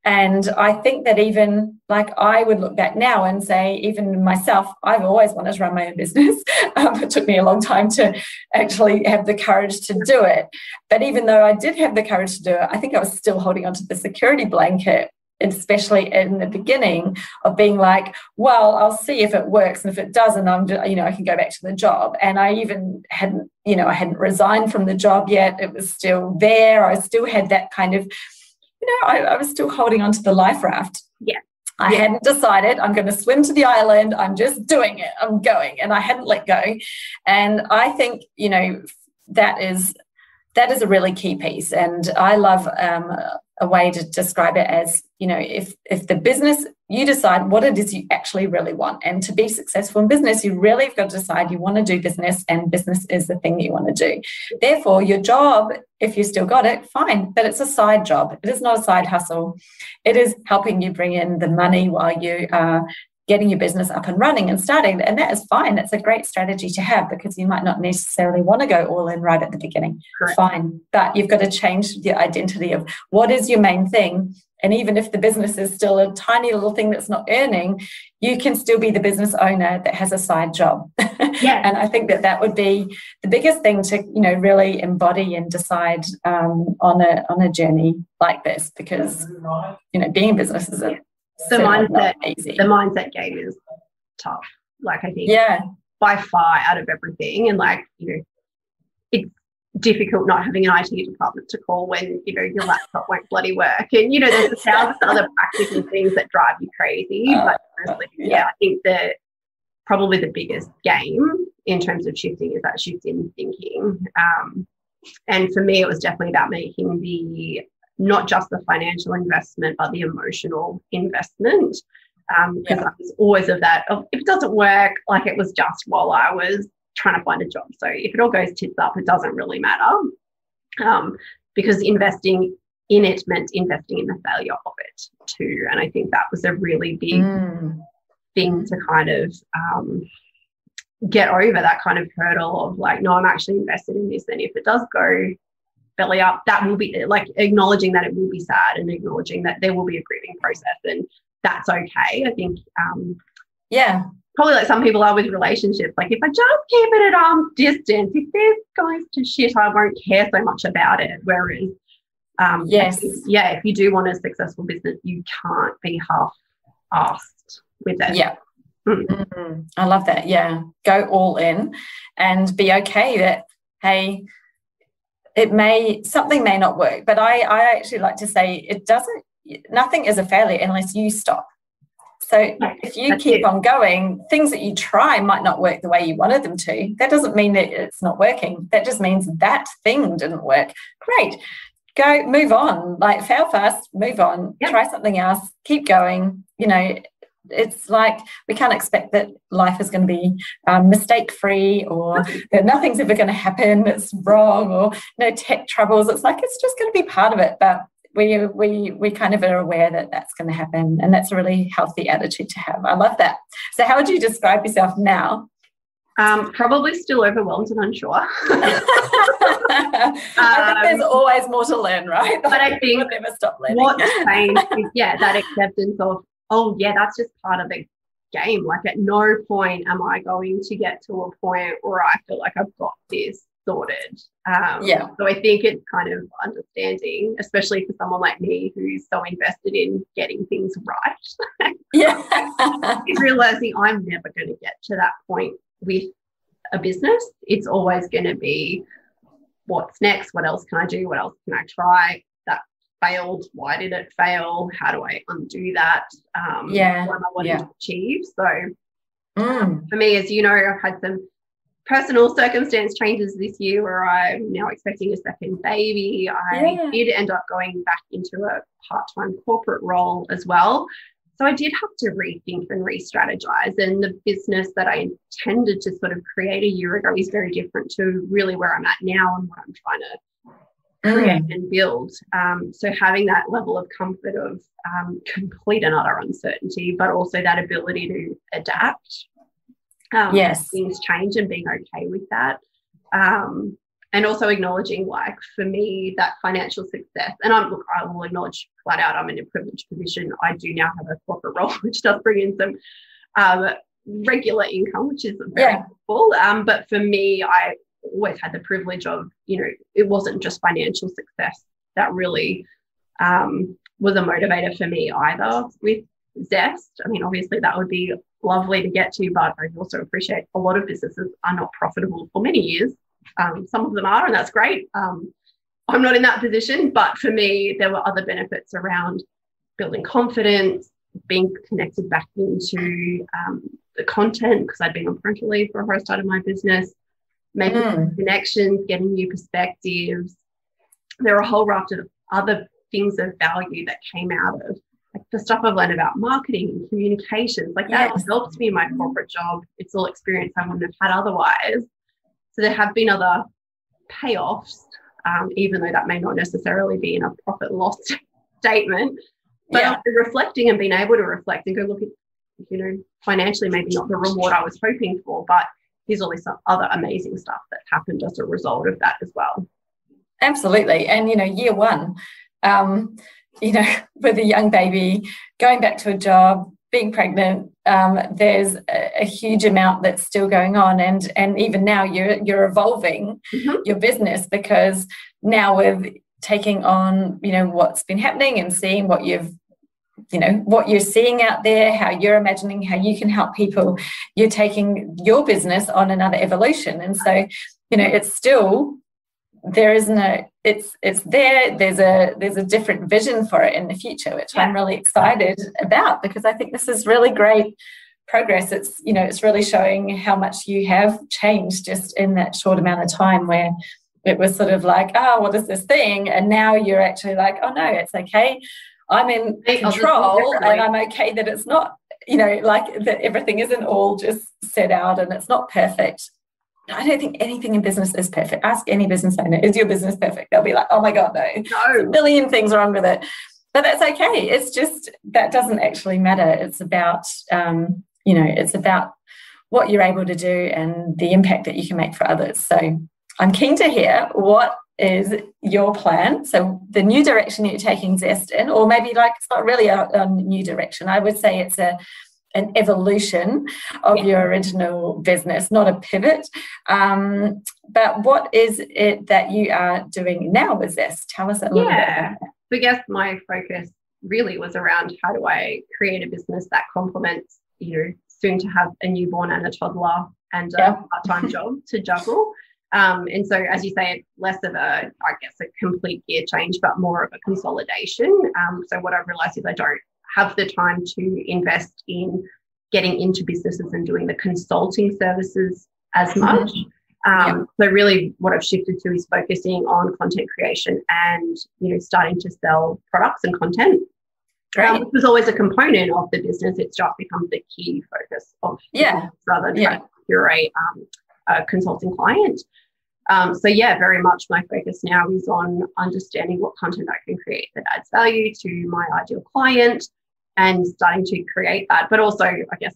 And I think that even like I would look back now and say, even myself, I've always wanted to run my own business. It took me a long time to actually have the courage to do it. But even though I did have the courage to do it, I think I was still holding onto the security blanket, especially in the beginning of being like, well, I'll see if it works. And if it doesn't, I can go back to the job. And I even hadn't, I hadn't resigned from the job yet. It was still there. I still had that kind of, I was still holding on to the life raft. Yeah. I hadn't decided I'm going to swim to the island. I'm just doing it. I'm going. And I hadn't let go. And I think, that is a really key piece. And I love a way to describe it as, if the business, you decide what it is you actually really want. And to be successful in business, you really have got to decide you want to do business, and business is the thing that you want to do. Therefore, your job, if you still got it, fine, but it's a side job. It is not a side hustle. It is helping you bring in the money while you are getting your business up and running and starting. And that is fine. That's a great strategy to have, because you might not necessarily want to go all in right at the beginning. Correct. Fine. But you've got to change the identity of what is your main thing. And even if the business is still a tiny little thing that's not earning, you can still be the business owner that has a side job. Yeah. And I think that would be the biggest thing to, really embody and decide on a journey like this, because, being in business is the mindset game is tough. Like, I think by far out of everything, and it's difficult not having an IT department to call when your laptop won't bloody work, and there's 1,000 other practical things that drive you crazy. But honestly, I think that probably the biggest game in terms of shifting is that shift in thinking. And for me, it was definitely about making not just the financial investment, but the emotional investment. Because I was always of that, if it doesn't work, like it was just while I was trying to find a job. So if it all goes tits up, it doesn't really matter. Because investing in it meant investing in the failure of it too. And I think that was a really big thing to kind of get over, that kind of hurdle of like, no, I'm actually invested in this. And if it does go belly up, that will be like acknowledging that it will be sad and acknowledging that there will be a grieving process, and that's okay. I think, probably like some people are with relationships. Like, if I just keep it at arm's distance, if this goes to shit, I won't care so much about it. Whereas, if you do want a successful business, you can't be half-assed with it. Yeah. Mm-hmm. I love that. Yeah. Go all in and be okay that, hey, something may not work, but I actually like to say nothing is a failure unless you stop. So if you keep on going, things that you try might not work the way you wanted them to. That doesn't mean that it's not working. That just means that thing didn't work. Great. Go, move on. Like, fail fast, move on, try something else, keep going. You know, it's like we can't expect that life is going to be mistake-free, or that nothing's ever going to happen that's wrong, or no tech troubles. It's like it's just going to be part of it. But we kind of are aware that that's going to happen, and that's a really healthy attitude to have. I love that. So how would you describe yourself now? Probably still overwhelmed and unsure. I think there's always more to learn, right? But I think we'll never stop learning. What's changed is, that acceptance of, that's just part of the game. Like, at no point am I going to get to a point where I feel like I've got this sorted. So I think it's kind of understanding, especially for someone like me who's so invested in getting things right. Is realizing I'm never going to get to that point with a business. It's always going to be, what's next? What else can I do? What else can I try? That failed. Why did it fail? How do I undo that? What am I wanting to achieve? So for me, as you know, I've had some personal circumstance changes this year where I'm now expecting a second baby. I did end up going back into a part-time corporate role as well. So I did have to rethink and re-strategize, and the business that I intended to sort of create a year ago is very different to really where I'm at now and what I'm trying to create and build. So having that level of comfort of complete and utter uncertainty, but also that ability to adapt. Things change and being okay with that. And also acknowledging, like, for me, that financial success, and I will acknowledge flat out, I'm in a privileged position. I do now have a corporate role, which does bring in some regular income, which is very helpful. But for me, I always had the privilege of, it wasn't just financial success that really was a motivator for me either with Zest. I mean, obviously that would be lovely to get to, but I also appreciate a lot of businesses are not profitable for many years. Some of them are, and that's great. I'm not in that position, but for me, there were other benefits around building confidence, being connected back into the content, because I'd been on parental leave before I started my business, making connections, getting new perspectives. There are a whole raft of other things of value that came out of, like, the stuff I've learned about marketing and communications. Like, that helps me in my corporate job. It's all experience I wouldn't have had otherwise. So there have been other payoffs, even though that may not necessarily be in a profit loss statement. But reflecting and being able to reflect and go, look, financially maybe not the reward I was hoping for, but here's all this other amazing stuff that happened as a result of that as well. Absolutely. And, year one, with a young baby, going back to a job, being pregnant, there's a huge amount that's still going on, and even now you're evolving your business, because now with taking on what's been happening and seeing what what you're seeing out there, how you're imagining how you can help people, you're taking your business on another evolution. And so it's still, there isn't it's there. There's a different vision for it in the future, which I'm really excited about, because I think this is really great progress. It's it's really showing how much you have changed just in that short amount of time, where it was sort of like, what is this thing? And now you're actually like, oh no, it's okay. I'm in control, and I'm okay that it's not, like that everything isn't all just set out and it's not perfect. I don't think anything in business is perfect. Ask any business owner, is your business perfect? They'll be like, oh my God, no. There's a million things wrong with it. But that's okay. It's just, that doesn't actually matter. It's about, it's about what you're able to do and the impact that you can make for others. So I'm keen to hear, what is your plan? So the new direction that you're taking Zest in, or maybe like it's not really a new direction. I would say it's an evolution of your original business, not a pivot. But what is it that you are doing now with Zest? Tell us a little bit about that. I guess my focus really was around how do I create a business that complements, soon to have a newborn and a toddler and a part-time job to juggle. And so, as you say, it's less of a complete gear change, but more of a consolidation. So what I've realized is I don't have the time to invest in getting into businesses and doing the consulting services as much. So really what I've shifted to is focusing on content creation and, starting to sell products and content. Which was always a component of the business. It's just become the key focus of rather than trying to curate a consulting client. Very much my focus now is on understanding what content I can create that adds value to my ideal client and starting to create that. But also, I guess,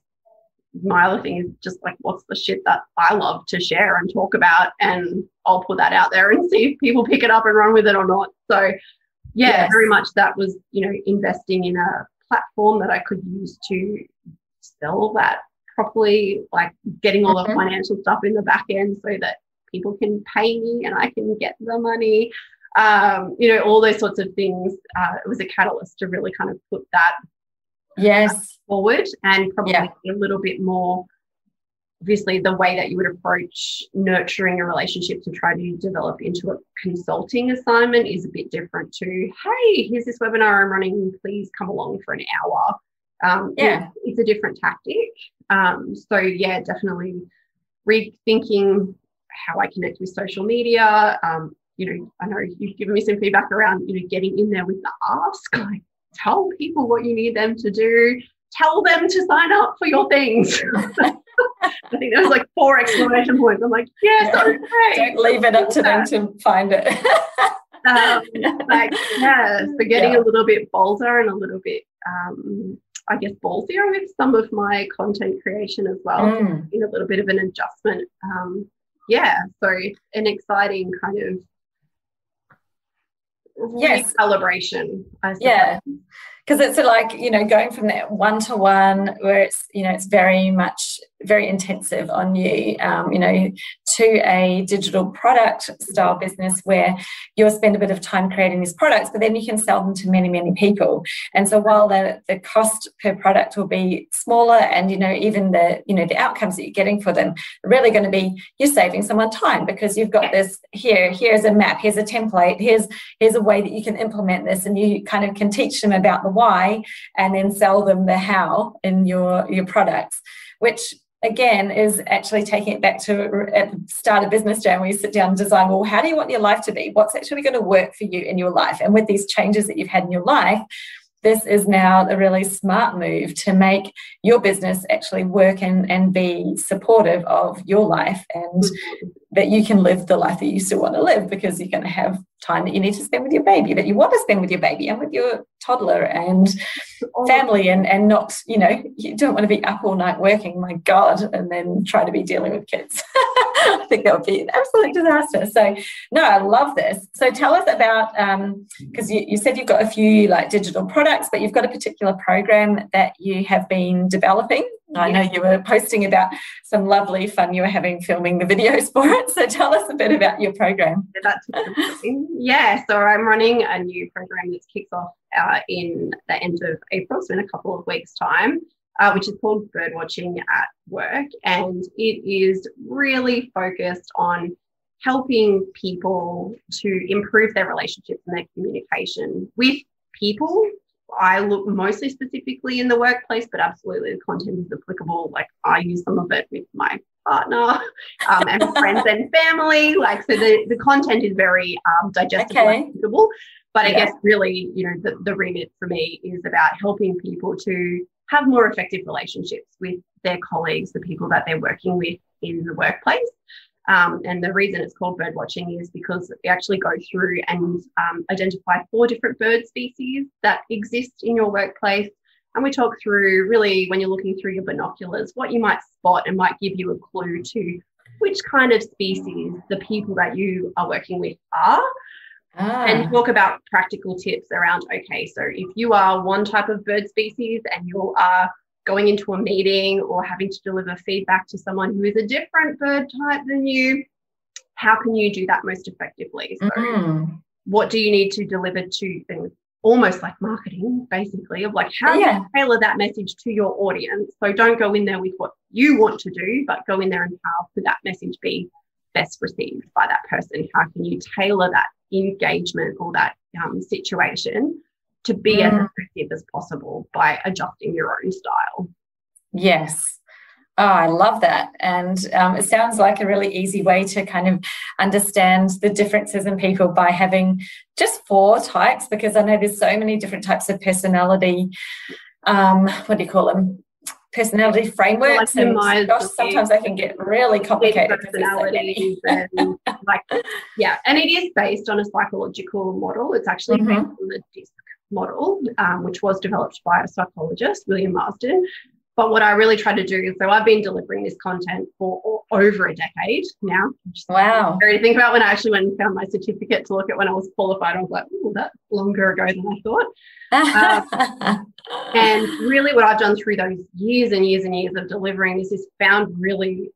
my other thing is just like, what's the shit that I love to share and talk about, and I'll put that out there and see if people pick it up and run with it or not. So very much that was, investing in a platform that I could use to sell that properly, like getting all the financial stuff in the back end so that people can pay me and I can get the money, all those sorts of things. It was a catalyst to really kind of put that forward, and probably a little bit more, obviously, the way that you would approach nurturing a relationship to try to develop into a consulting assignment is a bit different to, hey, here's this webinar I'm running, please come along for an hour. It's a different tactic. Definitely rethinking how I connect with social media. I know you've given me some feedback around, getting in there with the ask, like tell people what you need them to do, tell them to sign up for your things. I think there was like 4 exclamation points. I'm like, yes, okay. Don't leave it up to them to find it. So getting a little bit bolder and a little bit, ballsier with some of my content creation as well. In a little bit of an adjustment. So an exciting kind of recalibration, I suppose. Because it's like, going from that one-to-one where it's very intensive on you, to a digital product style business where you'll spend a bit of time creating these products, but then you can sell them to many, many people. And so while the cost per product will be smaller, and, even the outcomes that you're getting for them are really going to be, you're saving someone time because you've got this here's a map, here's a template, here's a way that you can implement this, and you kind of can teach them about the why and then sell them the how in your products, which again is actually taking it back to at the start of business day when we sit down and design, well, how do you want your life to be? What's actually going to work for you in your life? And with these changes that you've had in your life, this is now a really smart move to make your business actually work and be supportive of your life, and that you can live the life that you still want to live, because you're going to have time that you need to spend with your baby, that you want to spend with your baby and with your toddler and family, and not, you don't want to be up all night working, my God, and then try to be dealing with kids. I think that would be an absolute disaster. So, no, I love this. So tell us about, because you said you've got a few like digital products, but you've got a particular program that you have been developing. I know you were posting about some lovely fun you were having filming the videos for it. So tell us a bit about your program. So I'm running a new program that kicks off in the end of April, so in a couple of weeks' time, which is called Birdwatching at Work. And it is really focused on helping people to improve their relationships and their communication with people. I look mostly specifically in the workplace, but absolutely the content is applicable. Like I use some of it with my partner and friends and family. Like, so the content is very digestible and applicable. But I guess really, the remit for me is about helping people to have more effective relationships with their colleagues, the people that they're working with in the workplace. And the reason it's called bird watching is because we actually go through and identify 4 different bird species that exist in your workplace. And we talk through really, when you're looking through your binoculars, what you might spot and might give you a clue to which kind of species the people that you are working with are. And talk about practical tips around, okay, so if you are one type of bird species and you are going into a meeting or having to deliver feedback to someone who is a different bird type than you, how can you do that most effectively? So what do you need to deliver to things? Almost like marketing, basically, of like how you tailor that message to your audience. So don't go in there with what you want to do, but go in there and how could that message be best received by that person? How can you tailor that engagement or that situation to be as effective as possible by adjusting your own style? Yes. Oh, I love that. And it sounds like a really easy way to kind of understand the differences in people by having just 4 types, because I know there's so many different types of personality, what do you call them? Personality frameworks. And gosh, sometimes they can get really complicated. Personalities and and it is based on a psychological model. It's actually based on the DISC model, which was developed by a psychologist, William Marsden. But what I really try to do is, so I've been delivering this content for over a decade now. Wow. Scary to think about when I actually went and found my certificate to look at when I was qualified. I was like, oh, that's longer ago than I thought. And really what I've done through those years and years and years of delivering this is found really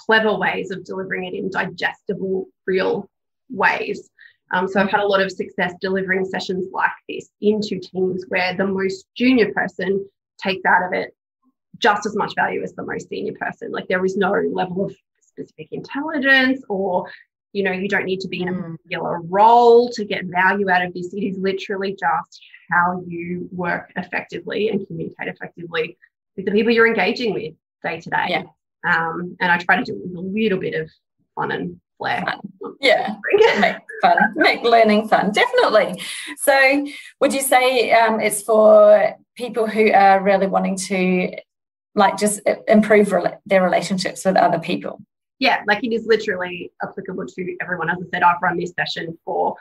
clever ways of delivering it in digestible, real ways. So I've had a lot of success delivering sessions like this into teams where the most junior person takes out of it just as much value as the most senior person. Like there is no level of specific intelligence or, you know, you don't need to be in a particular role to get value out of this. It is literally just how you work effectively and communicate effectively with the people you're engaging with day to day. Yeah. And I try to do it with a little bit of fun and flair. Yeah, make learning fun, definitely. So would you say it's for people who are really wanting to like just improve their relationships with other people? Yeah, like it is literally applicable to everyone. As I said, I've run this session for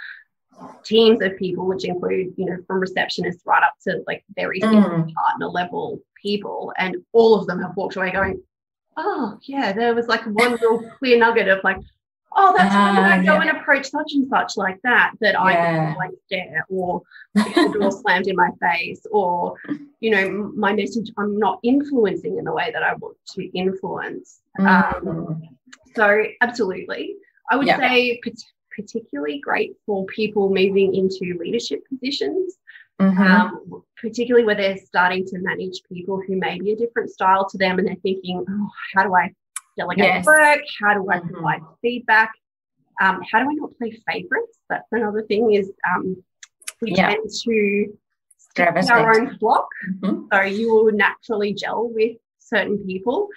teams of people, which include, you know, from receptionists right up to like very senior partner level people. And all of them have walked away going, oh, yeah, there was like one real clear nugget of like, oh, that's why I go and approach such and such like that I can like stare or the door slammed in my face or, you know, my message I'm not influencing in the way that I want to influence. So absolutely. I would say particularly great for people moving into leadership positions, particularly where they're starting to manage people who may be a different style to them and they're thinking, oh, how do I delegate work? How do I provide feedback? How do I not play favorites? That's another thing is we tend to stick to our own flock. So you will naturally gel with certain people.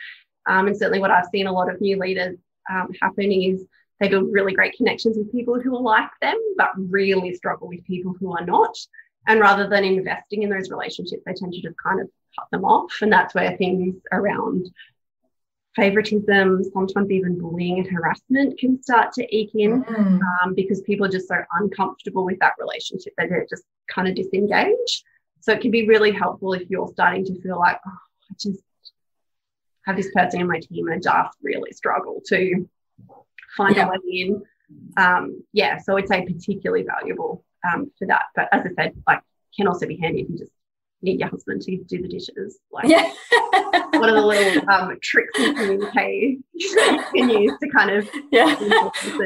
And certainly what I've seen a lot of new leaders happen is they build really great connections with people who are like them, but really struggle with people who are not. And rather than investing in those relationships, they tend to just kind of cut them off. And that's where things around favoritism, sometimes even bullying and harassment can start to eke in because people are just so uncomfortable with that relationship that they're just kind of disengaged. So it can be really helpful if you're starting to feel like, oh, I just have this person in my team and I just really struggle to find a way in. So I'd say particularly valuable for that. But as I said, like can also be handy if you just need your husband to do the dishes. Like what are the little tricks you can use to kind of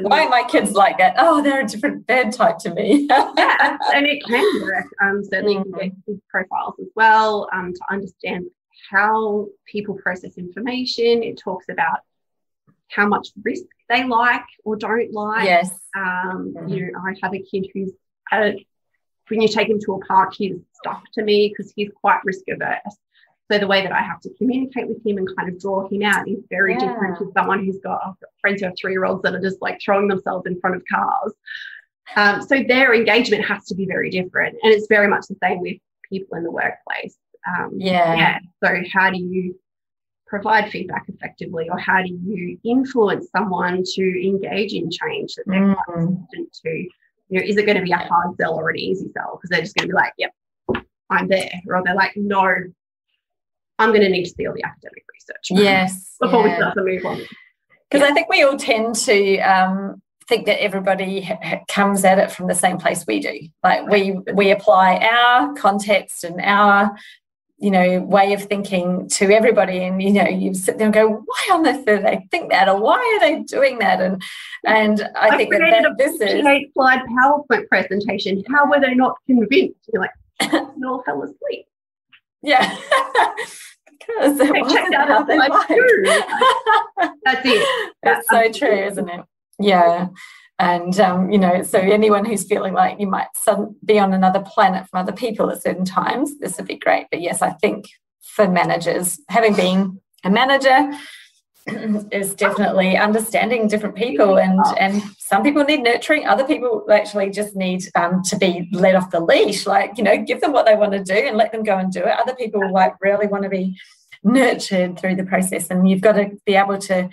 why are my kids like that? Oh, they're a different bed type to me. And it can work. Certainly you can get big profiles as well to understand how people process information. It talks about how much risk they like or don't like. Yes. You know, I have a kid who's when you take him to a park, he's stuck to me because he's quite risk averse. So the way that I have to communicate with him and kind of draw him out is very different to someone who's got friends who have 3-year-olds that are just like throwing themselves in front of cars. So their engagement has to be very different. And it's very much the same with people in the workplace. So how do you provide feedback effectively, or how do you influence someone to engage in change that they're quite resistant to? You know, is it going to be a hard sell or an easy sell? Because they're just going to be like, yep, I'm there. Or they're like, no, I'm going to need to see all the academic research before we start to move on. Because I think we all tend to think that everybody comes at it from the same place we do. Like we apply our context and our, you know, way of thinking to everybody, and you know, you sit there and go, why on earth do they think that, or why are they doing that? And I think that this is 8-slide PowerPoint presentation. How were they not convinced? You're like, they all fell asleep. Yeah. Because it wasn't how they liked. That's it. That's so true, isn't it? Yeah. And, you know, so anyone who's feeling like you might be on another planet from other people at certain times, this would be great. But yes, I think for managers, having been a manager is definitely understanding different people, and some people need nurturing, other people actually just need to be let off the leash, like, you know, give them what they want to do and let them go and do it. Other people like really want to be nurtured through the process, and you've got to be able to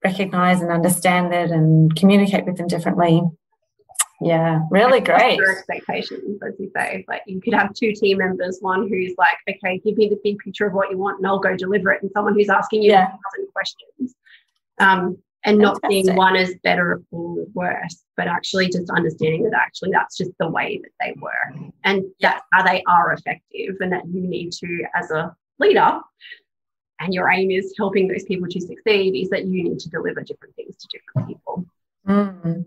recognize and understand that and communicate with them differently. Yeah, really great. Your expectations, as you say. Like, you could have two team members, one who's like, okay, give me the big picture of what you want and I'll go deliver it, and someone who's asking you 1,000 questions. And not seeing one as better or worse, but actually just understanding that actually that's just the way that they work, and that's how they are effective, and that you need to, as a leader, and your aim is helping those people to succeed, is that you need to deliver different things to different people.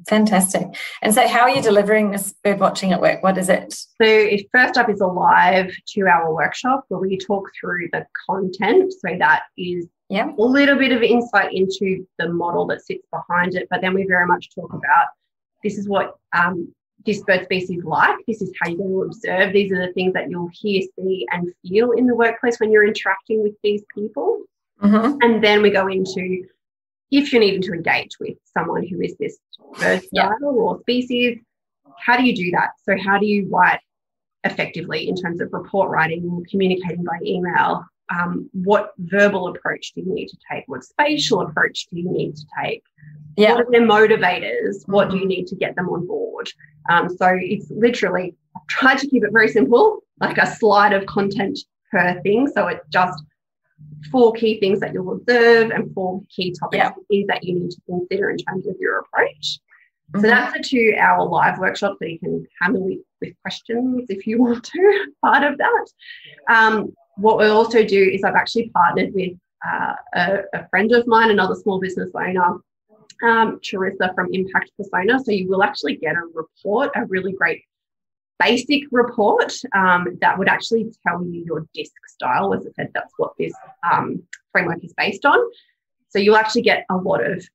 Fantastic. And so how are you delivering this bird watching at work? What is it? So first up is a live 2-hour workshop where we talk through the content. So that is a little bit of insight into the model that sits behind it. But then we very much talk about, this is what this bird species like. This is how you're going to observe. These are the things that you'll hear, see and feel in the workplace when you're interacting with these people. And then we go into, if you're needing to engage with someone who is this bird style or species, how do you do that? So how do you write effectively in terms of report writing or communicating by email? What verbal approach do you need to take? What spatial approach do you need to take? What are their motivators? What do you need to get them on board? So it's literally, I've tried to keep it very simple, like a slide of content per thing. So it's just 4 key things that you'll observe and 4 key topics that you need to consider in terms of your approach. So that's a 2-hour live workshop that you can handle with questions if you want to, part of that. What we also do is I've actually partnered with a friend of mine, another small business owner, Charissa from Impact Persona. So you will actually get a report, a really great basic report that would actually tell you your disc style. As I said, that's what this framework is based on. So you'll actually get a lot of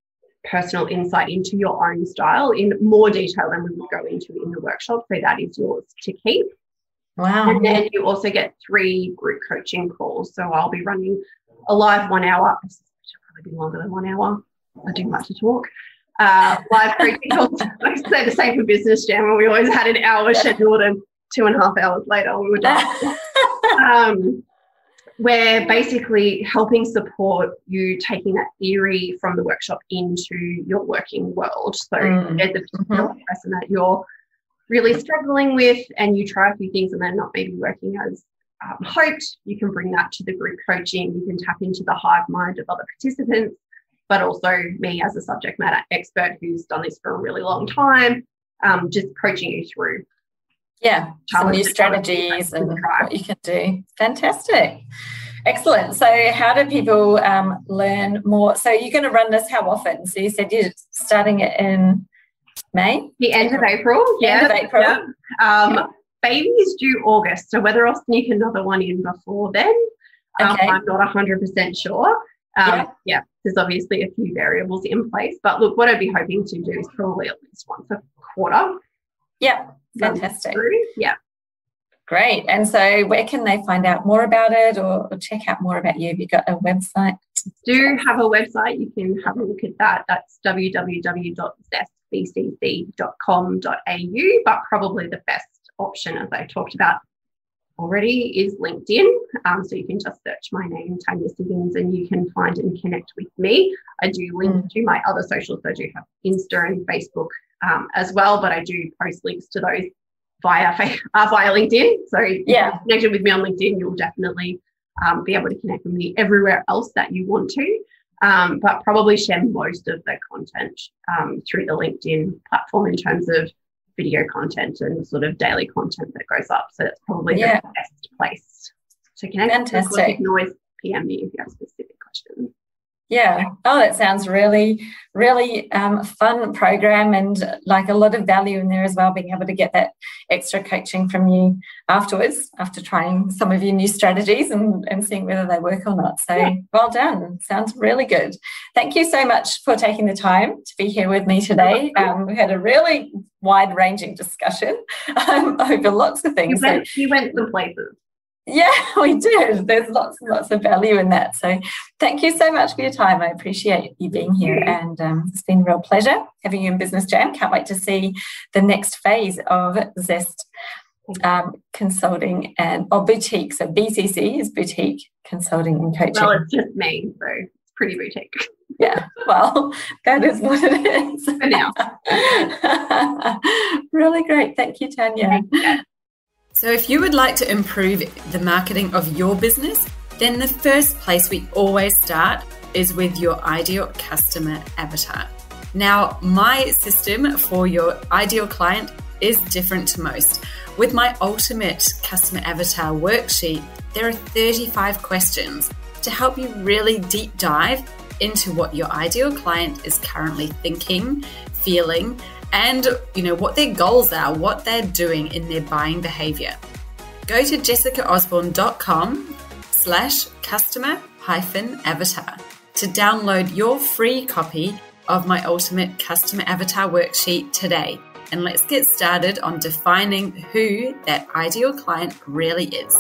personal insight into your own style in more detail than we will go into in the workshop. So that is yours to keep. Wow. And then you also get 3 group coaching calls. So I'll be running a live 1 hour. This will probably be longer than 1 hour. I do like to talk. Live coaching calls. I say the same for Business Jam, where we always had an hour scheduled and 2.5 hours later we were done. We're basically helping support you taking that theory from the workshop into your working world. So there's a particular person that you're really struggling with and you try a few things and they're not maybe working as hoped. You can bring that to the group coaching. You can tap into the hive mind of other participants, but also me as a subject matter expert who's done this for a really long time, just coaching you through. Yeah, some new strategies and what you can do. Fantastic. Excellent. So how do people learn more? So you're going to run this how often? So you said you're starting it in May? The end of April. End of April. Yeah. Baby's due August. So whether I'll sneak another one in before then, I'm not 100% sure. There's obviously a few variables in place. But look, what I'd be hoping to do is probably at least once a quarter. Yeah, fantastic. Yeah. Great. And so where can they find out more about it or check out more about you? Have you got a website? Do have a website. You can have a look at that. That's www.zestbcc.com.au. But probably the best option, as I talked about already, is LinkedIn. So you can just search my name, Tanya Siggins, and you can find and connect with me. I do link to my other socials. So I do have Insta and Facebook as well, but I do post links to those via LinkedIn. So if you're connected with me on LinkedIn, you'll definitely be able to connect with me everywhere else that you want to. but probably share most of the content through the LinkedIn platform in terms of video content and sort of daily content that goes up. So that's probably the best place to connect. Fantastic. Of course, you can always PM me if you have specific questions. Yeah. Oh, that sounds really, really fun program, and like a lot of value in there as well, being able to get that extra coaching from you afterwards, after trying some of your new strategies and seeing whether they work or not. So well done. Sounds really good. Thank you so much for taking the time to be here with me today. We had a really wide-ranging discussion over lots of things. You went some places. Yeah, we did. There's lots and lots of value in that. So thank you so much for your time. I appreciate you being here, and it's been a real pleasure having you in Business Jam. Can't wait to see the next phase of Zest Consulting and Boutique. So BCC is Boutique Consulting and Coaching. Well, it's just me, so it's pretty boutique. Yeah, well, that is what it is. For now. Really great. Thank you, Tanya. So if you would like to improve the marketing of your business, then the first place we always start is with your ideal customer avatar. Now, my system for your ideal client is different to most. With my ultimate customer avatar worksheet, there are 35 questions to help you really deep dive into what your ideal client is currently thinking, feeling, and what their goals are, what they're doing in their buying behavior. Go to jessicaosborne.com/customer-avatar to download your free copy of my ultimate customer avatar worksheet today. And let's get started on defining who that ideal client really is.